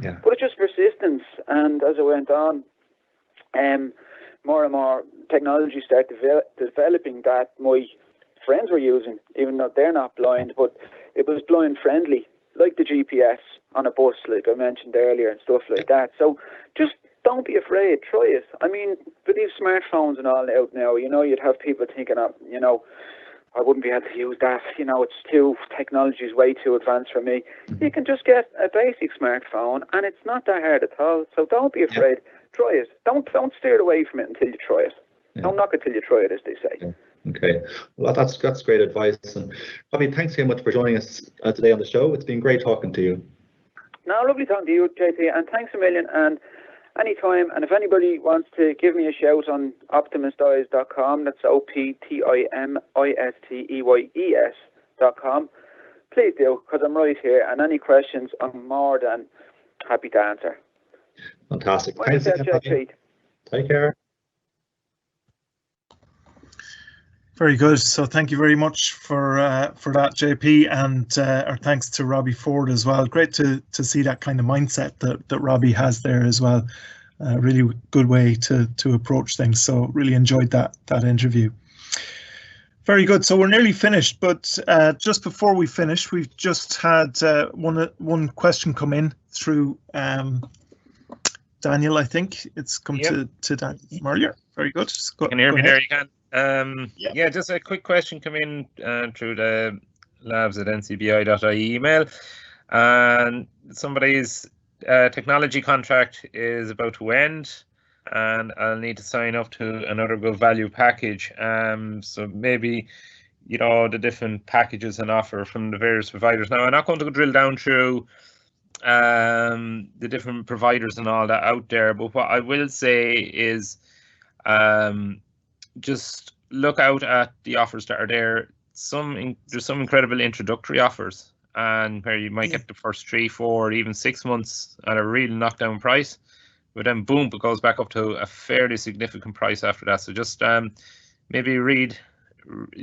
Yeah. But it's just persistence, and as I went on, more and more technology started developing that my friends were using, even though they're not blind, but it was blind friendly, like the GPS on a bus, like I mentioned earlier, and stuff like that. So just don't be afraid, try it. I mean, with these smartphones and all out now, you'd have people thinking, I wouldn't be able to use that, technology is way too advanced for me. You can just get a basic smartphone, and it's not that hard at all. So don't be afraid. Try it. Don't steer away from it until you try it. Don't knock it till you try it, as they say. Okay. Well, that's great advice. And Robbie, thanks so much for joining us today on the show. It's been great talking to you. No, lovely talking to you, JT, and thanks a million. And anytime, and if anybody wants to give me a shout on optimisteyes.com, that's optimisteyes.com, please do, because I'm right here, and any questions I'm more than happy to answer. Fantastic. Thanks again. Take care. Very good. So thank you very much for that, JP, and our thanks to Robbie Forde as well. Great to see that kind of mindset that Robbie has there as well. Really good way to approach things. So really enjoyed that interview. Very good. So we're nearly finished, but just before we finish, we've just had one question come in through Daniel. I think it's come to Daniel from earlier. Very good. You can hear me there. You can. Just a quick question come in through the labs@ncbi.ie email, and somebody's technology contract is about to end, and I'll need to sign up to another good value package. So maybe the different packages and offer from the various providers. Now, I'm not going to drill down through the different providers and all that out there. But what I will say is just look out at the offers that are there. There's some incredible introductory offers, and where you might get the first 3, 4, even 6 months at a real knockdown price, but then boom, it goes back up to a fairly significant price after that. So just maybe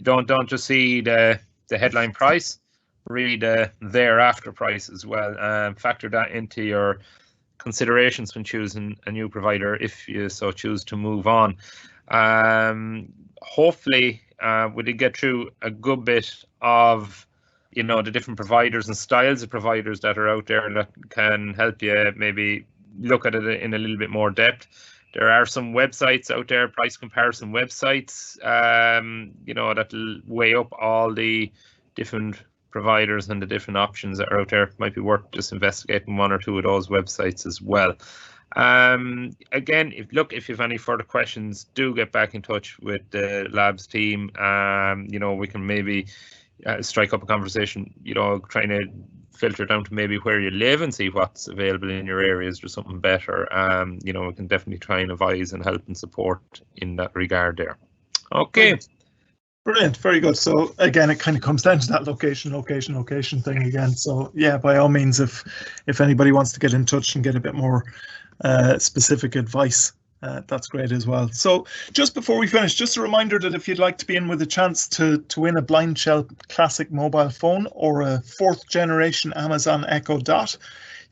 don't just see the headline price, read thereafter price as well. Factor that into your considerations when choosing a new provider if you so choose to move on. Hopefully we did get through a good bit of the different providers and styles of providers that are out there that can help you maybe look at it in a little bit more depth. There are some websites out there, price comparison websites, that'll weigh up all the different providers and the different options that are out there. Might be worth just investigating 1 or 2 of those websites as well. Again, if you have any further questions, do get back in touch with the labs team. We can maybe strike up a conversation, trying to filter down to maybe where you live and see what's available in your area. Is there something better? We can definitely try and advise and help and support in that regard there. Okay. Brilliant, very good. So again, it kind of comes down to that location thing again. So yeah, by all means, if anybody wants to get in touch and get a bit more specific advice, that's great as well. So just before we finish, just a reminder that if you'd like to be in with a chance to win a Blind Shell Classic mobile phone or a 4th generation Amazon Echo Dot,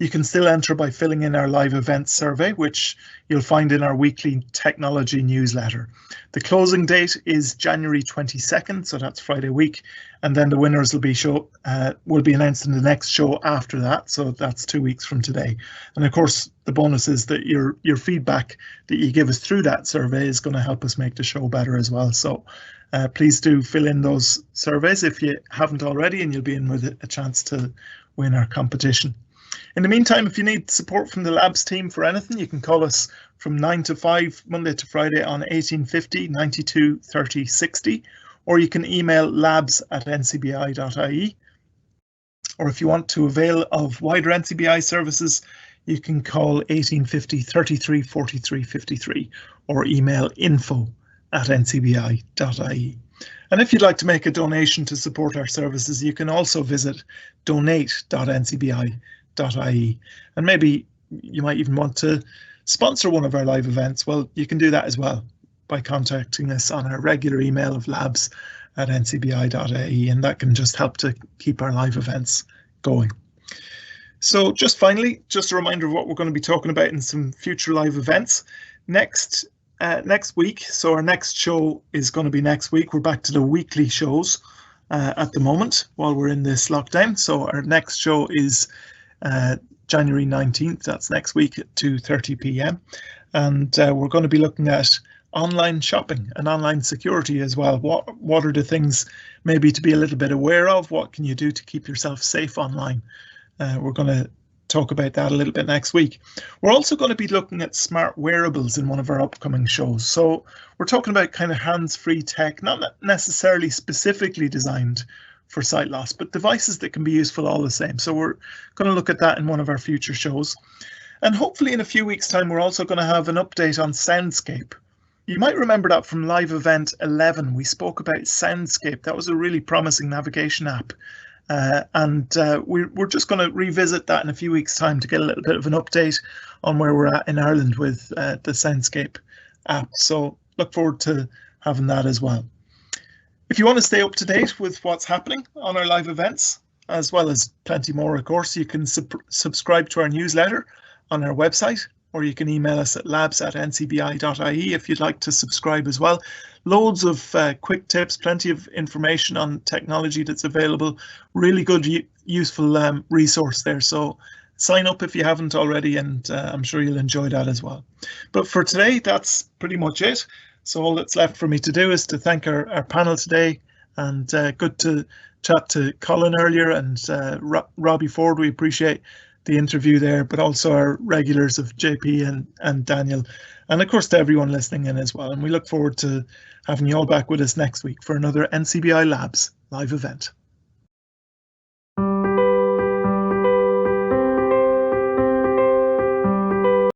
you can still enter by filling in our live events survey, which you'll find in our weekly technology newsletter. The closing date is January 22nd, so that's Friday week, and then the winners will be announced in the next show after that, so that's 2 weeks from today. And of course, the bonus is that your feedback that you give us through that survey is going to help us make the show better as well. So please do fill in those surveys if you haven't already, and you'll be in with a chance to win our competition. In the meantime, if you need support from the labs team for anything, you can call us from 9 to 5, Monday to Friday on 1850 92 30 60, or you can email labs@ncbi.ie. Or if you want to avail of wider NCBI services, you can call 1850 33 43 53 or email info@ncbi.ie. And if you'd like to make a donation to support our services, you can also visit donate.ncbi.ie. And maybe you might even want to sponsor one of our live events. Well, you can do that as well by contacting us on our regular email of labs@ncbi.ie, and that can just help to keep our live events going. So just finally, just a reminder of what we're going to be talking about in some future live events next week. So our next show is going to be next week. We're back to the weekly shows at the moment while we're in this lockdown. So our next show is January 19th, that's next week at 2:30 p.m. And we're going to be looking at online shopping and online security as well. What are the things maybe to be a little bit aware of? What can you do to keep yourself safe online? We're going to talk about that a little bit next week. We're also going to be looking at smart wearables in one of our upcoming shows. So we're talking about kind of hands-free tech, not necessarily specifically designed for sight loss, but devices that can be useful all the same. So we're going to look at that in one of our future shows. And hopefully in a few weeks' time, we're also going to have an update on Soundscape. You might remember that from live event 11, we spoke about Soundscape. That was a really promising navigation app. We're just going to revisit that in a few weeks' time to get a little bit of an update on where we're at in Ireland with the Soundscape app. So look forward to having that as well. If you want to stay up to date with what's happening on our live events, as well as plenty more, of course, you can subscribe to our newsletter on our website, or you can email us at labs@ncbi.ie if you'd like to subscribe as well. Loads of quick tips, plenty of information on technology that's available. Really good, useful resource there. So sign up if you haven't already, and I'm sure you'll enjoy that as well. But for today, that's pretty much it. So all that's left for me to do is to thank our panel today, and good to chat to Collyn earlier and Robbie Forde. We appreciate the interview there, but also our regulars of JP and Daniel, and of course to everyone listening in as well. And we look forward to having you all back with us next week for another NCBI Labs live event.